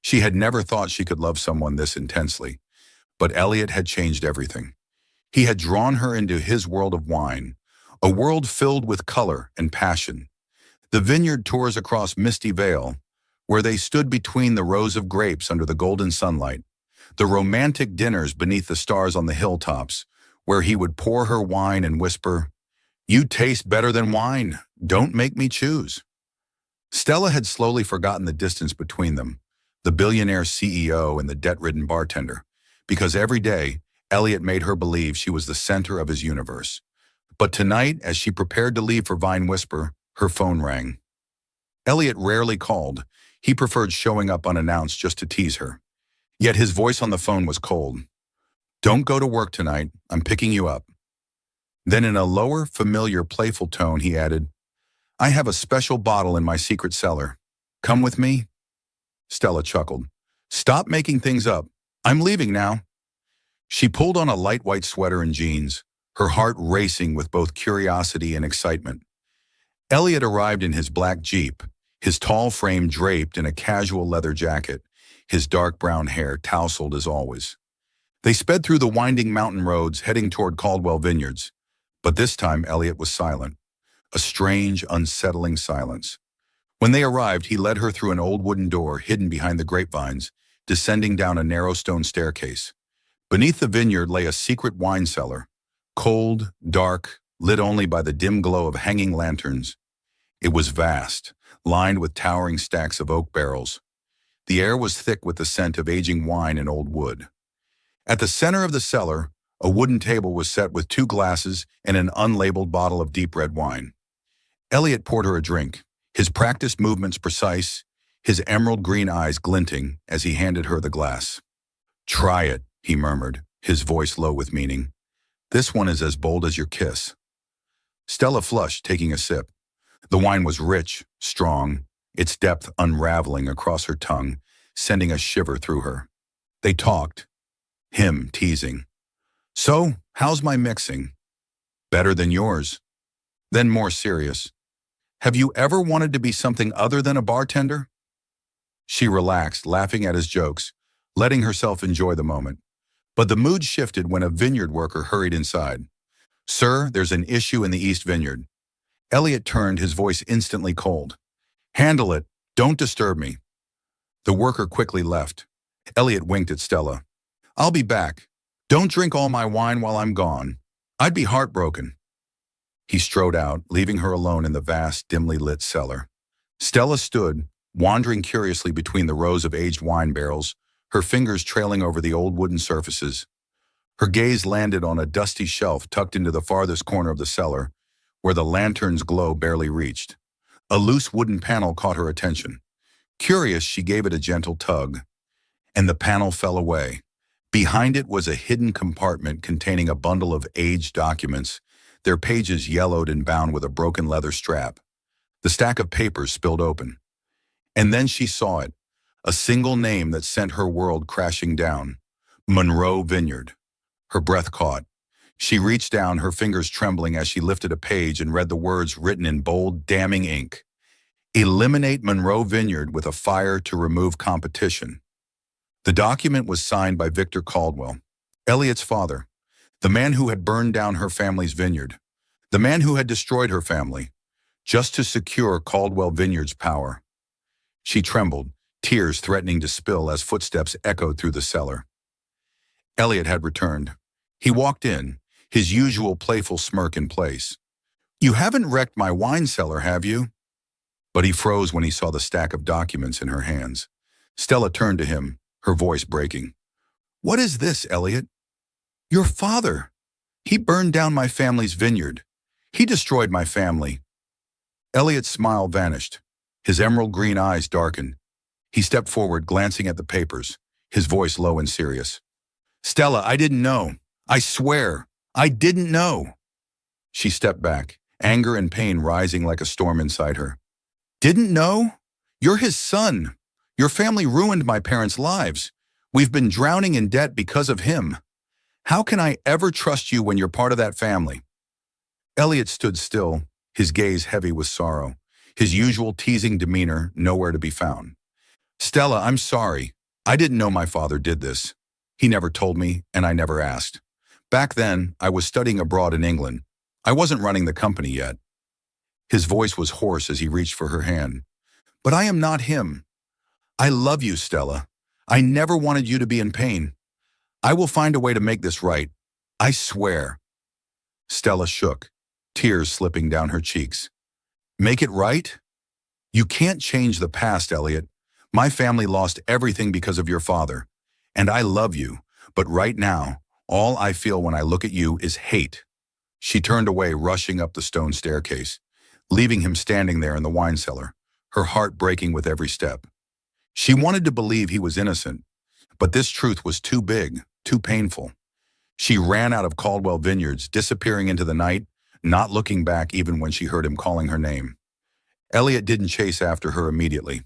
She had never thought she could love someone this intensely, but Elliot had changed everything. He had drawn her into his world of wine, a world filled with color and passion. The vineyard tours across Misty Vale, where they stood between the rows of grapes under the golden sunlight, the romantic dinners beneath the stars on the hilltops, where he would pour her wine and whisper, "You taste better than wine. Don't make me choose." Stella had slowly forgotten the distance between them, the billionaire CEO and the debt-ridden bartender, because every day, Elliot made her believe she was the center of his universe. But tonight, as she prepared to leave for Vine Whisper, her phone rang. Elliot rarely called. He preferred showing up unannounced just to tease her. Yet his voice on the phone was cold. "Don't go to work tonight. I'm picking you up." Then in a lower, familiar, playful tone, he added, "I have a special bottle in my secret cellar. Come with me?" Stella chuckled. "Stop making things up. I'm leaving now." She pulled on a light white sweater and jeans, her heart racing with both curiosity and excitement. Elliot arrived in his black Jeep, his tall frame draped in a casual leather jacket, his dark brown hair tousled as always. They sped through the winding mountain roads heading toward Caldwell Vineyards, but this time Elliot was silent, a strange, unsettling silence. When they arrived, he led her through an old wooden door hidden behind the grapevines, descending down a narrow stone staircase. Beneath the vineyard lay a secret wine cellar, cold, dark, lit only by the dim glow of hanging lanterns. It was vast, lined with towering stacks of oak barrels. The air was thick with the scent of aging wine and old wood. At the center of the cellar, a wooden table was set with 2 glasses and an unlabeled bottle of deep red wine. Elliot poured her a drink, his practiced movements precise, his emerald green eyes glinting as he handed her the glass. "Try it," he murmured, his voice low with meaning. "This one is as bold as your kiss." Stella flushed, taking a sip. The wine was rich, strong, its depth unraveling across her tongue, sending a shiver through her. They talked, him teasing. "So, how's my mixing?" "Better than yours." Then more serious. "Have you ever wanted to be something other than a bartender?" She relaxed, laughing at his jokes, letting herself enjoy the moment. But the mood shifted when a vineyard worker hurried inside. "Sir, there's an issue in the East Vineyard." Elliot turned, his voice instantly cold. "Handle it. Don't disturb me." The worker quickly left. Elliot winked at Stella. "I'll be back. Don't drink all my wine while I'm gone. I'd be heartbroken." He strode out, leaving her alone in the vast, dimly lit cellar. Stella stood, wandering curiously between the rows of aged wine barrels, her fingers trailing over the old wooden surfaces. Her gaze landed on a dusty shelf tucked into the farthest corner of the cellar, where the lantern's glow barely reached. A loose wooden panel caught her attention. Curious, she gave it a gentle tug, and the panel fell away. Behind it was a hidden compartment containing a bundle of aged documents, their pages yellowed and bound with a broken leather strap. The stack of papers spilled open. And then she saw it, a single name that sent her world crashing down. Monroe Vineyard. Her breath caught. She reached down, her fingers trembling as she lifted a page and read the words written in bold, damning ink. Eliminate Monroe Vineyard with a fire to remove competition. The document was signed by Victor Caldwell, Elliot's father, the man who had burned down her family's vineyard, the man who had destroyed her family, just to secure Caldwell Vineyard's power. She trembled, tears threatening to spill as footsteps echoed through the cellar. Elliot had returned. He walked in, his usual playful smirk in place. "You haven't wrecked my wine cellar, have you?" But he froze when he saw the stack of documents in her hands. Stella turned to him, her voice breaking. "What is this, Elliot?" "Your father. He burned down my family's vineyard. He destroyed my family." Elliot's smile vanished. His emerald green eyes darkened. He stepped forward, glancing at the papers, his voice low and serious. "Stella, I didn't know. I swear, I didn't know." She stepped back, anger and pain rising like a storm inside her. "Didn't know? You're his son. Your family ruined my parents' lives. We've been drowning in debt because of him. How can I ever trust you when you're part of that family?" Elliot stood still, his gaze heavy with sorrow, his usual teasing demeanor nowhere to be found. "Stella, I'm sorry. I didn't know my father did this. He never told me, and I never asked. Back then, I was studying abroad in England. I wasn't running the company yet." His voice was hoarse as he reached for her hand. "But I am not him. I love you, Stella. I never wanted you to be in pain. I will find a way to make this right. I swear." Stella shook, tears slipping down her cheeks. "Make it right? You can't change the past, Elliot. My family lost everything because of your father. And I love you, but right now, all I feel when I look at you is hate." She turned away, rushing up the stone staircase, leaving him standing there in the wine cellar, her heart breaking with every step. She wanted to believe he was innocent, but this truth was too big, too painful. She ran out of Caldwell Vineyards, disappearing into the night, not looking back even when she heard him calling her name. Elliot didn't chase after her immediately.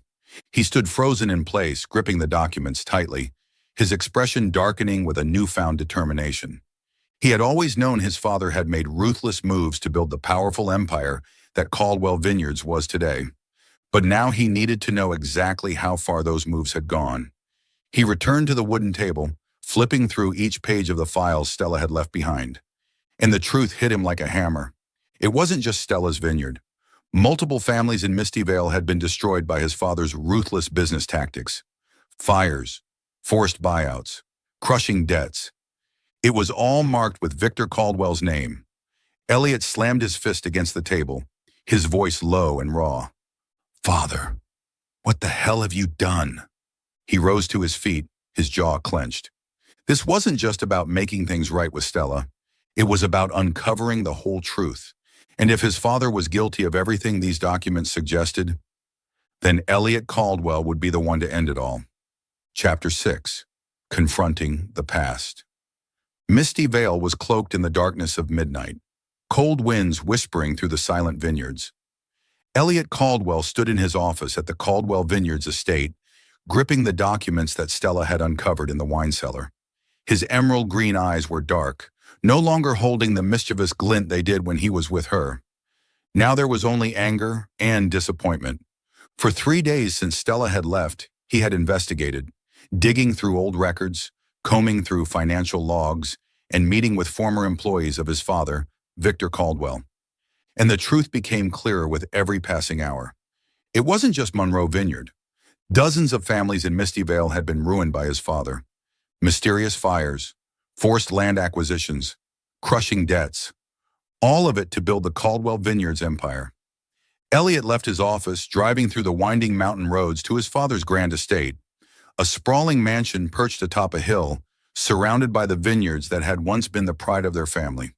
He stood frozen in place, gripping the documents tightly, his expression darkening with a newfound determination. He had always known his father had made ruthless moves to build the powerful empire that Caldwell Vineyards was today. But now he needed to know exactly how far those moves had gone. He returned to the wooden table, flipping through each page of the files Stella had left behind. And the truth hit him like a hammer. It wasn't just Stella's vineyard. Multiple families in Misty Vale had been destroyed by his father's ruthless business tactics. Fires, forced buyouts, crushing debts. It was all marked with Victor Caldwell's name. Elliot slammed his fist against the table, his voice low and raw. "Father, what the hell have you done?" He rose to his feet, his jaw clenched. This wasn't just about making things right with Stella. It was about uncovering the whole truth. And if his father was guilty of everything these documents suggested, then Elliot Caldwell would be the one to end it all. Chapter 6. Confronting the Past. Misty Vale was cloaked in the darkness of midnight, cold winds whispering through the silent vineyards. Elliot Caldwell stood in his office at the Caldwell Vineyards estate, gripping the documents that Stella had uncovered in the wine cellar. His emerald green eyes were dark, no longer holding the mischievous glint they did when he was with her. Now there was only anger and disappointment. For 3 days since Stella had left, he had investigated, digging through old records, combing through financial logs, and meeting with former employees of his father, Victor Caldwell. And the truth became clearer with every passing hour. It wasn't just Monroe Vineyard. Dozens of families in Misty Vale had been ruined by his father. Mysterious fires, forced land acquisitions, crushing debts. All of it to build the Caldwell Vineyards empire. Elliot left his office, driving through the winding mountain roads to his father's grand estate, a sprawling mansion perched atop a hill, surrounded by the vineyards that had once been the pride of their family.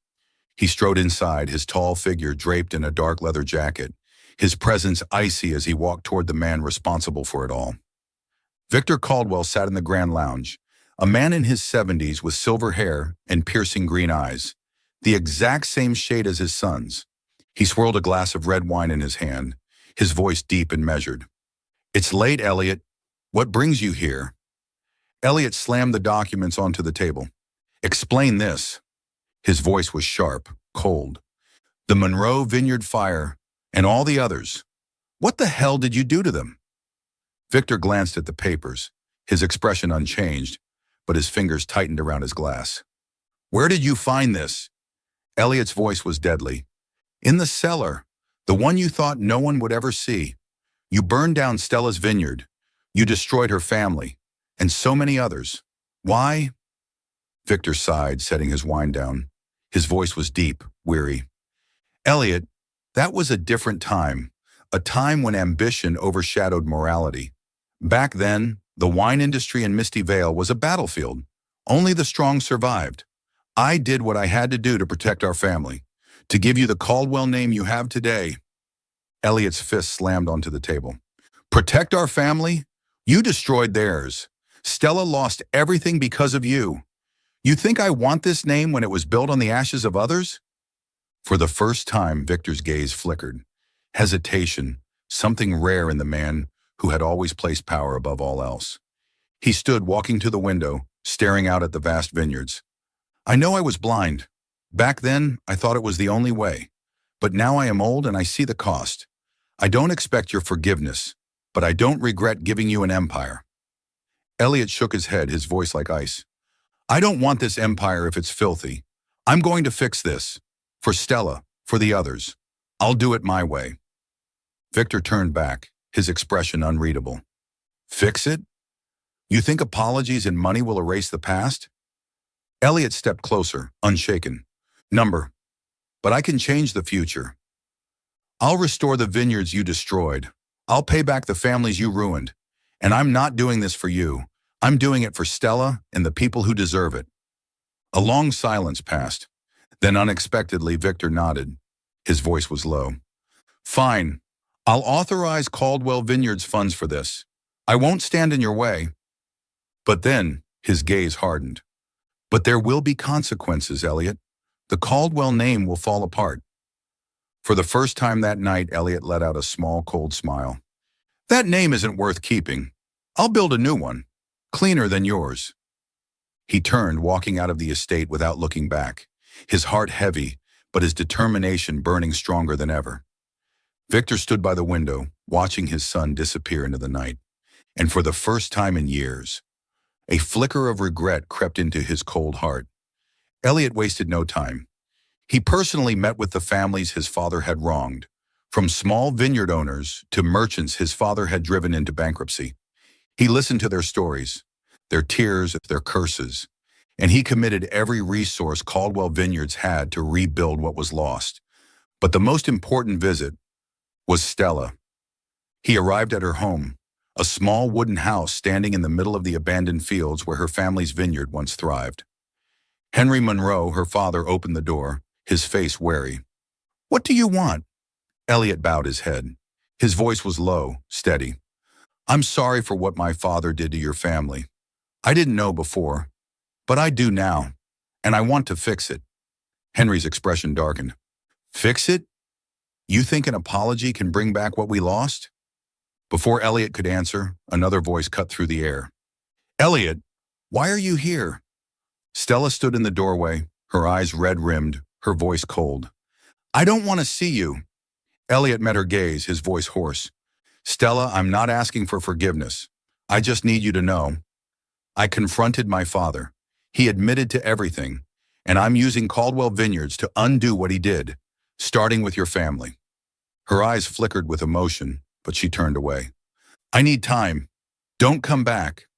He strode inside, his tall figure draped in a dark leather jacket, his presence icy as he walked toward the man responsible for it all. Victor Caldwell sat in the Grand Lounge, a man in his 70s with silver hair and piercing green eyes, the exact same shade as his son's. He swirled a glass of red wine in his hand, his voice deep and measured. "It's late, Elliot. What brings you here?" Elliot slammed the documents onto the table. "Explain this." His voice was sharp, cold. "The Monroe Vineyard fire and all the others. What the hell did you do to them?" Victor glanced at the papers, his expression unchanged, but his fingers tightened around his glass. "Where did you find this?" Elliot's voice was deadly. "In the cellar, the one you thought no one would ever see. You burned down Stella's vineyard. You destroyed her family, and so many others. Why?" Victor sighed, setting his wine down. His voice was deep, weary. "Elliot, that was a different time, a time when ambition overshadowed morality. Back then, the wine industry in Misty Vale was a battlefield. Only the strong survived. I did what I had to do to protect our family, to give you the Caldwell name you have today." Elliot's fist slammed onto the table. "Protect our family? You destroyed theirs. Stella lost everything because of you. You think I want this name when it was built on the ashes of others?" For the first time, Victor's gaze flickered. Hesitation, something rare in the man who had always placed power above all else. He stood walking to the window, staring out at the vast vineyards. "I know I was blind. Back then, I thought it was the only way. But now I am old and I see the cost. I don't expect your forgiveness, but I don't regret giving you an empire." Elliot shook his head, his voice like ice. "I don't want this empire if it's filthy. I'm going to fix this. For Stella, for the others. I'll do it my way." Victor turned back, his expression unreadable. "Fix it? You think apologies and money will erase the past?" Elliot stepped closer, unshaken. But I can change the future. I'll restore the vineyards you destroyed. I'll pay back the families you ruined. And I'm not doing this for you. I'm doing it for Stella and the people who deserve it." A long silence passed. Then unexpectedly, Victor nodded. His voice was low. "Fine. I'll authorize Caldwell Vineyards funds for this. I won't stand in your way." But then, his gaze hardened. "But there will be consequences, Elliot. The Caldwell name will fall apart." For the first time that night, Elliot let out a small, cold smile. "That name isn't worth keeping. I'll build a new one, cleaner than yours." He turned, walking out of the estate without looking back, his heart heavy, but his determination burning stronger than ever. Victor stood by the window, watching his son disappear into the night, and for the first time in years, a flicker of regret crept into his cold heart. Elliot wasted no time. He personally met with the families his father had wronged, from small vineyard owners to merchants his father had driven into bankruptcy. He listened to their stories, their tears, their curses, and he committed every resource Caldwell Vineyards had to rebuild what was lost. But the most important visit was Stella. He arrived at her home, a small wooden house standing in the middle of the abandoned fields where her family's vineyard once thrived. Henry Monroe, her father, opened the door, his face wary. "What do you want?" Elliot bowed his head. His voice was low, steady. "I'm sorry for what my father did to your family. I didn't know before, but I do now, and I want to fix it." Henry's expression darkened. "Fix it? You think an apology can bring back what we lost?" Before Elliot could answer, another voice cut through the air. "Elliot, why are you here?" Stella stood in the doorway, her eyes red-rimmed, her voice cold. "I don't want to see you." Elliot met her gaze, his voice hoarse. "Stella, I'm not asking for forgiveness. I just need you to know. I confronted my father. He admitted to everything, and I'm using Caldwell Vineyards to undo what he did, starting with your family." Her eyes flickered with emotion, but she turned away. "I need time. Don't come back."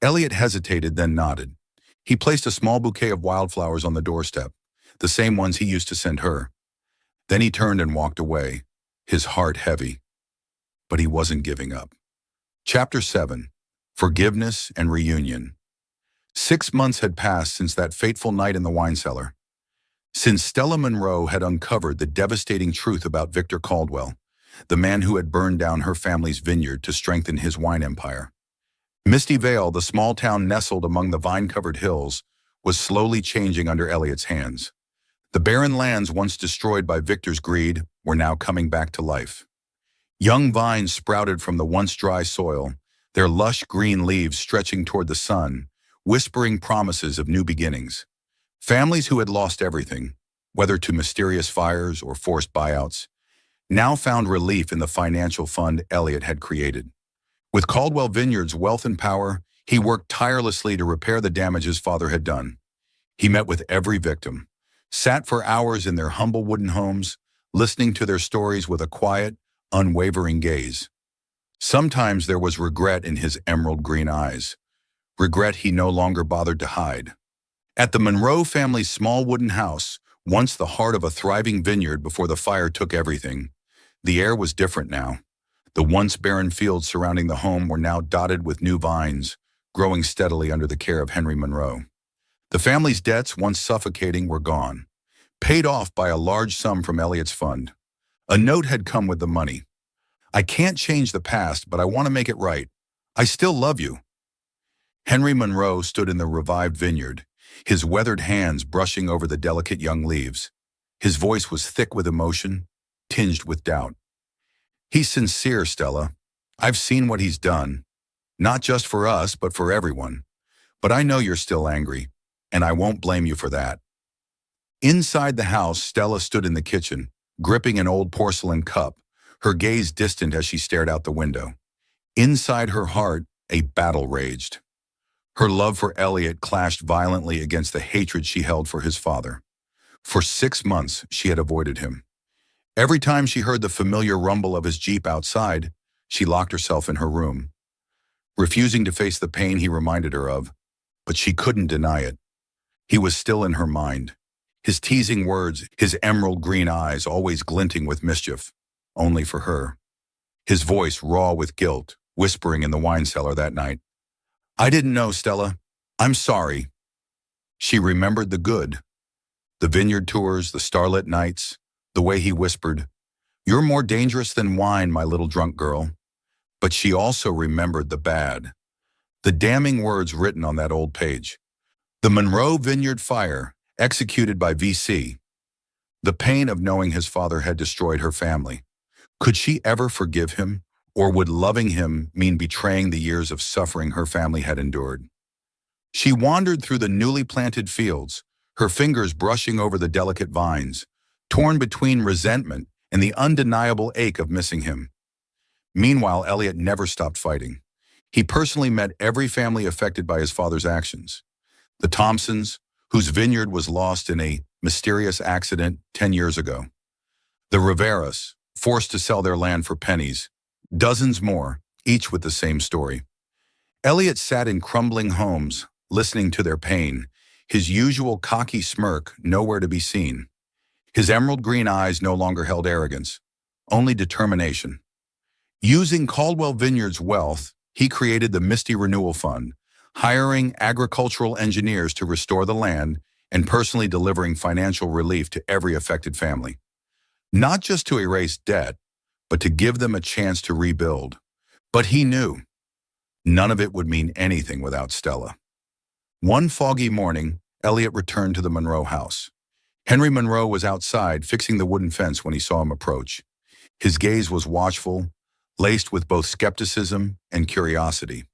Elliot hesitated, then nodded. He placed a small bouquet of wildflowers on the doorstep, the same ones he used to send her. Then he turned and walked away, his heart heavy. But he wasn't giving up. Chapter 7. Forgiveness and Reunion. 6 months had passed since that fateful night in the wine cellar. Since Stella Monroe had uncovered the devastating truth about Victor Caldwell, the man who had burned down her family's vineyard to strengthen his wine empire. Misty Vale, the small town nestled among the vine-covered hills, was slowly changing under Elliot's hands. The barren lands once destroyed by Victor's greed were now coming back to life. Young vines sprouted from the once dry soil, their lush green leaves stretching toward the sun, whispering promises of new beginnings. Families who had lost everything, whether to mysterious fires or forced buyouts, now found relief in the financial fund Elliot had created. With Caldwell Vineyard's wealth and power, he worked tirelessly to repair the damage his father had done. He met with every victim, sat for hours in their humble wooden homes, listening to their stories with a quiet, unwavering gaze. Sometimes there was regret in his emerald green eyes, regret he no longer bothered to hide. At the Monroe family's small wooden house, once the heart of a thriving vineyard before the fire took everything, the air was different now. The once barren fields surrounding the home were now dotted with new vines, growing steadily under the care of Henry Monroe. The family's debts, once suffocating, were gone, paid off by a large sum from Elliot's fund. A note had come with the money. "I can't change the past, but I want to make it right. I still love you." Henry Monroe stood in the revived vineyard, his weathered hands brushing over the delicate young leaves. His voice was thick with emotion, tinged with doubt. "He's sincere, Stella. I've seen what he's done, not just for us, but for everyone. But I know you're still angry, and I won't blame you for that." Inside the house, Stella stood in the kitchen, gripping an old porcelain cup, her gaze distant as she stared out the window. Inside her heart, a battle raged. Her love for Elliot clashed violently against the hatred she held for his father. For 6 months, she had avoided him. Every time she heard the familiar rumble of his Jeep outside, she locked herself in her room, refusing to face the pain he reminded her of, but she couldn't deny it. He was still in her mind. His teasing words, his emerald green eyes always glinting with mischief, only for her. His voice raw with guilt, whispering in the wine cellar that night. "I didn't know, Stella. I'm sorry." She remembered the good. The vineyard tours, the starlit nights, the way he whispered, "You're more dangerous than wine, my little drunk girl." But she also remembered the bad. The damning words written on that old page. The Monroe Vineyard fire, executed by VC. The pain of knowing his father had destroyed her family. Could she ever forgive him, or would loving him mean betraying the years of suffering her family had endured? She wandered through the newly planted fields, her fingers brushing over the delicate vines, torn between resentment and the undeniable ache of missing him. Meanwhile, Elliot never stopped fighting. He personally met every family affected by his father's actions. The Thompsons, whose vineyard was lost in a mysterious accident 10 years ago. The Riveras, forced to sell their land for pennies. Dozens more, each with the same story. Elliot sat in crumbling homes, listening to their pain, his usual cocky smirk nowhere to be seen. His emerald green eyes no longer held arrogance, only determination. Using Caldwell Vineyard's wealth, he created the Misty Renewal Fund, hiring agricultural engineers to restore the land and personally delivering financial relief to every affected family. Not just to erase debt, but to give them a chance to rebuild. But he knew none of it would mean anything without Stella. One foggy morning, Elliot returned to the Monroe house. Henry Monroe was outside fixing the wooden fence when he saw him approach. His gaze was watchful, laced with both skepticism and curiosity.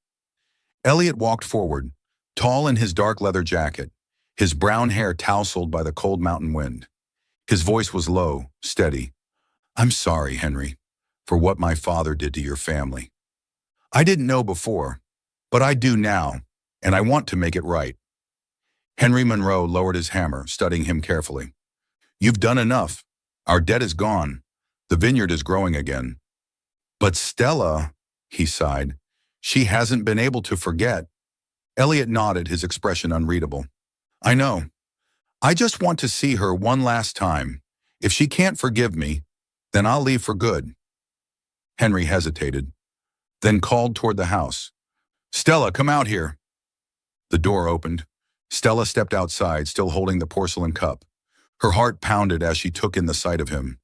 Elliot walked forward, tall in his dark leather jacket, his brown hair tousled by the cold mountain wind. His voice was low, steady. "I'm sorry, Henry, for what my father did to your family. I didn't know before, but I do now, and I want to make it right." Henry Monroe lowered his hammer, studying him carefully. "You've done enough. Our debt is gone. The vineyard is growing again." "But Stella," he sighed, "she hasn't been able to forget." Elliot nodded, his expression unreadable. "I know. I just want to see her one last time. If she can't forgive me, then I'll leave for good." Henry hesitated, then called toward the house. "Stella, come out here." The door opened. Stella stepped outside, still holding the porcelain cup. Her heart pounded as she took in the sight of him.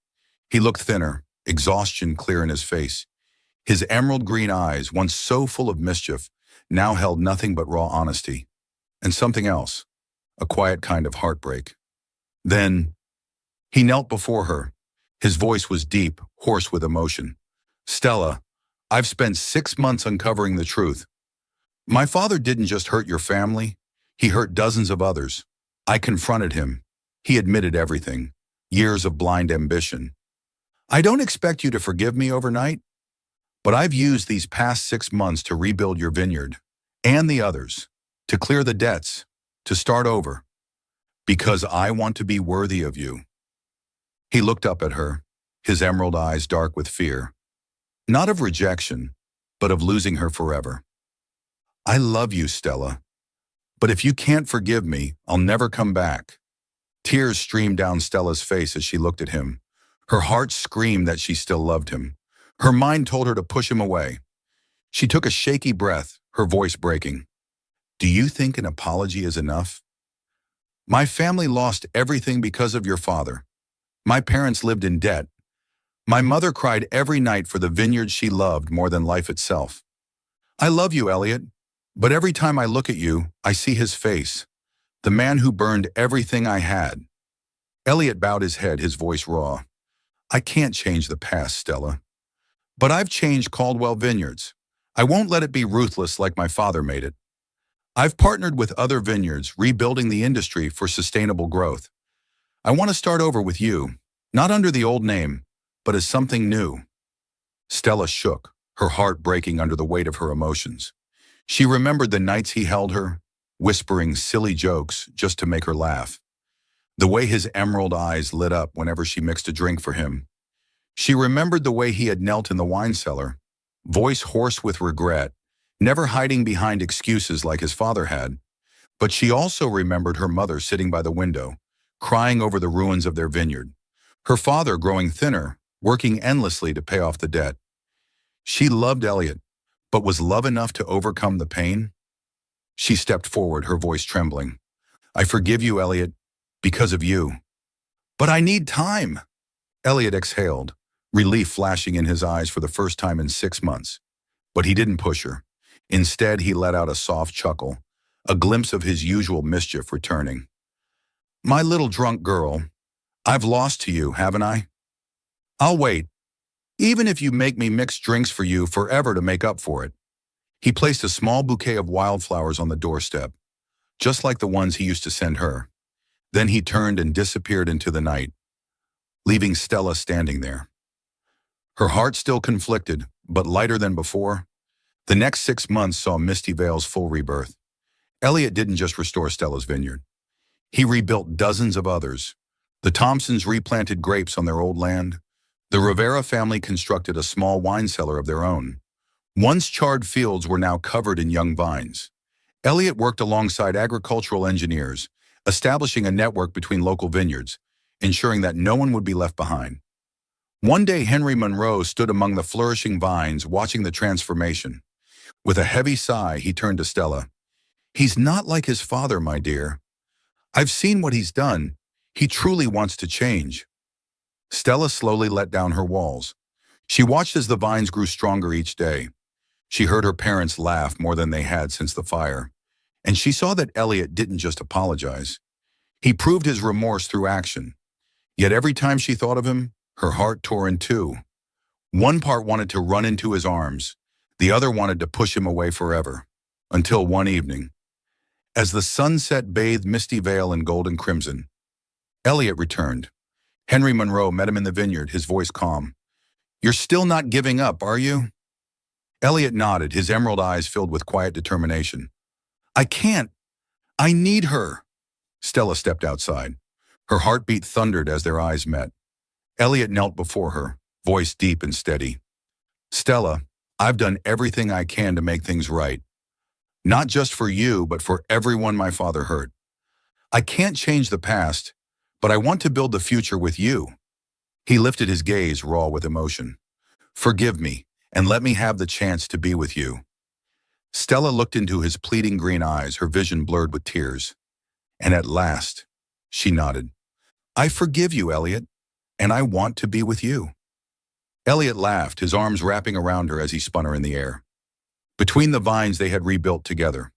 He looked thinner, exhaustion clear in his face. His emerald green eyes, once so full of mischief, now held nothing but raw honesty. And something else, a quiet kind of heartbreak. Then, he knelt before her. His voice was deep, hoarse with emotion. "Stella, I've spent 6 months uncovering the truth. My father didn't just hurt your family, he hurt dozens of others. I confronted him. He admitted everything. Years of blind ambition. I don't expect you to forgive me overnight, but I've used these past 6 months to rebuild your vineyard and the others, to clear the debts, to start over, because I want to be worthy of you." He looked up at her, his emerald eyes dark with fear, not of rejection, but of losing her forever. "I love you, Stella, but if you can't forgive me, I'll never come back." Tears streamed down Stella's face as she looked at him. Her heart screamed that she still loved him. Her mind told her to push him away. She took a shaky breath, her voice breaking. "Do you think an apology is enough? My family lost everything because of your father. My parents lived in debt. My mother cried every night for the vineyard she loved more than life itself. I love you, Elliot, but every time I look at you, I see his face, the man who burned everything I had." Elliot bowed his head, his voice raw. "I can't change the past, Stella. But I've changed Caldwell Vineyards. I won't let it be ruthless like my father made it. I've partnered with other vineyards, rebuilding the industry for sustainable growth. I want to start over with you, not under the old name, but as something new." Stella shook, her heart breaking under the weight of her emotions. She remembered the nights he held her, whispering silly jokes just to make her laugh. The way his emerald eyes lit up whenever she mixed a drink for him. She remembered the way he had knelt in the wine cellar, voice hoarse with regret, never hiding behind excuses like his father had. But she also remembered her mother sitting by the window, crying over the ruins of their vineyard. Her father growing thinner, working endlessly to pay off the debt. She loved Elliot, but was love enough to overcome the pain? She stepped forward, her voice trembling. "I forgive you, Elliot, because of you. But I need time." Elliot exhaled, relief flashing in his eyes for the first time in 6 months. But he didn't push her. Instead, he let out a soft chuckle, a glimpse of his usual mischief returning. "My little drunk girl, I've lost to you, haven't I? I'll wait, even if you make me mix drinks for you forever to make up for it." He placed a small bouquet of wildflowers on the doorstep, just like the ones he used to send her. Then he turned and disappeared into the night, leaving Stella standing there. Her heart still conflicted, but lighter than before. The next 6 months saw Misty Vale's full rebirth. Elliot didn't just restore Stella's vineyard. He rebuilt dozens of others. The Thompsons replanted grapes on their old land. The Rivera family constructed a small wine cellar of their own. Once charred fields were now covered in young vines. Elliot worked alongside agricultural engineers, establishing a network between local vineyards, ensuring that no one would be left behind. One day, Henry Monroe stood among the flourishing vines, watching the transformation. With a heavy sigh, he turned to Stella. "He's not like his father, my dear. I've seen what he's done. He truly wants to change." Stella slowly let down her walls. She watched as the vines grew stronger each day. She heard her parents laugh more than they had since the fire. And she saw that Elliot didn't just apologize. He proved his remorse through action. Yet every time she thought of him, her heart tore in two. One part wanted to run into his arms. The other wanted to push him away forever. Until one evening, as the sunset bathed Misty Vale in gold and crimson, Elliot returned. Henry Monroe met him in the vineyard, his voice calm. "You're still not giving up, are you?" Elliot nodded, his emerald eyes filled with quiet determination. "I can't. I need her." Stella stepped outside. Her heartbeat thundered as their eyes met. Elliot knelt before her, voice deep and steady. "Stella, I've done everything I can to make things right. Not just for you, but for everyone my father hurt. I can't change the past, but I want to build the future with you." He lifted his gaze, raw with emotion. "Forgive me, and let me have the chance to be with you." Stella looked into his pleading green eyes, her vision blurred with tears. And at last, she nodded. "I forgive you, Elliot, and I want to be with you." Elliot laughed, his arms wrapping around her as he spun her in the air. Between the vines they had rebuilt together.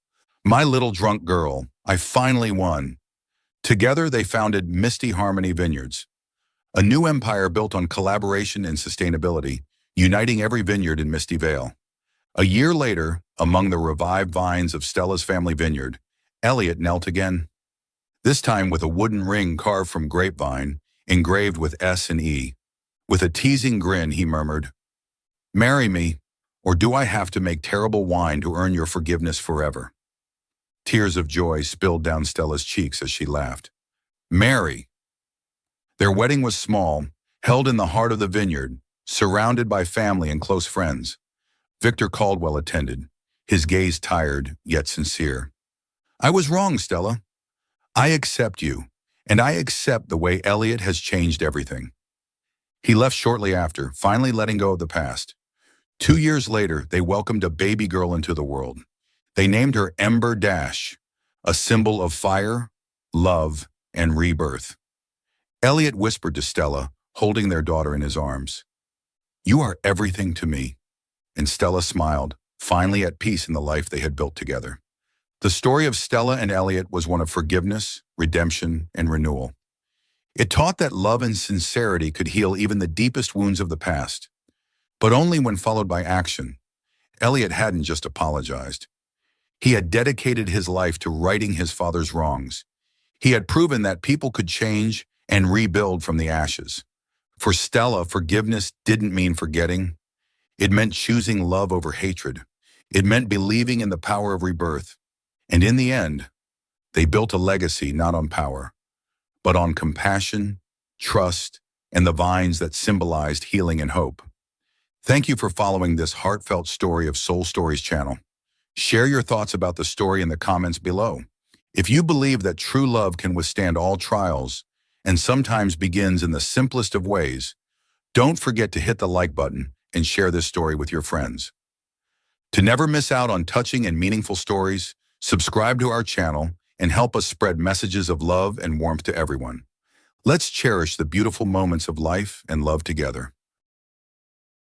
My little drunk girl, I finally won. Together they founded Misty Harmony Vineyards, a new empire built on collaboration and sustainability, uniting every vineyard in Misty Vale. A year later, among the revived vines of Stella's family vineyard, Elliot knelt again, this time with a wooden ring carved from grapevine, engraved with S and E. With a teasing grin, he murmured, "Marry me, or do I have to make terrible wine to earn your forgiveness forever?" Tears of joy spilled down Stella's cheeks as she laughed. Marry! Their wedding was small, held in the heart of the vineyard, surrounded by family and close friends. Victor Caldwell attended, his gaze tired yet sincere. "I was wrong, Stella. I accept you, and I accept the way Elliot has changed everything." He left shortly after, finally letting go of the past. 2 years later, they welcomed a baby girl into the world. They named her Ember Dash, a symbol of fire, love, and rebirth. Elliot whispered to Stella, holding their daughter in his arms, "You are everything to me." And Stella smiled, finally at peace in the life they had built together. The story of Stella and Elliot was one of forgiveness, redemption, and renewal. It taught that love and sincerity could heal even the deepest wounds of the past, but only when followed by action. Elliot hadn't just apologized. He had dedicated his life to righting his father's wrongs. He had proven that people could change and rebuild from the ashes. For Stella, forgiveness didn't mean forgetting. It meant choosing love over hatred. It meant believing in the power of rebirth. And in the end, they built a legacy not on power, but on compassion, trust, and the vines that symbolized healing and hope. Thank you for following this heartfelt story of Soul Stories channel. Share your thoughts about the story in the comments below. If you believe that true love can withstand all trials and sometimes begins in the simplest of ways, don't forget to hit the like button and share this story with your friends. To never miss out on touching and meaningful stories, subscribe to our channel and help us spread messages of love and warmth to everyone. Let's cherish the beautiful moments of life and love together.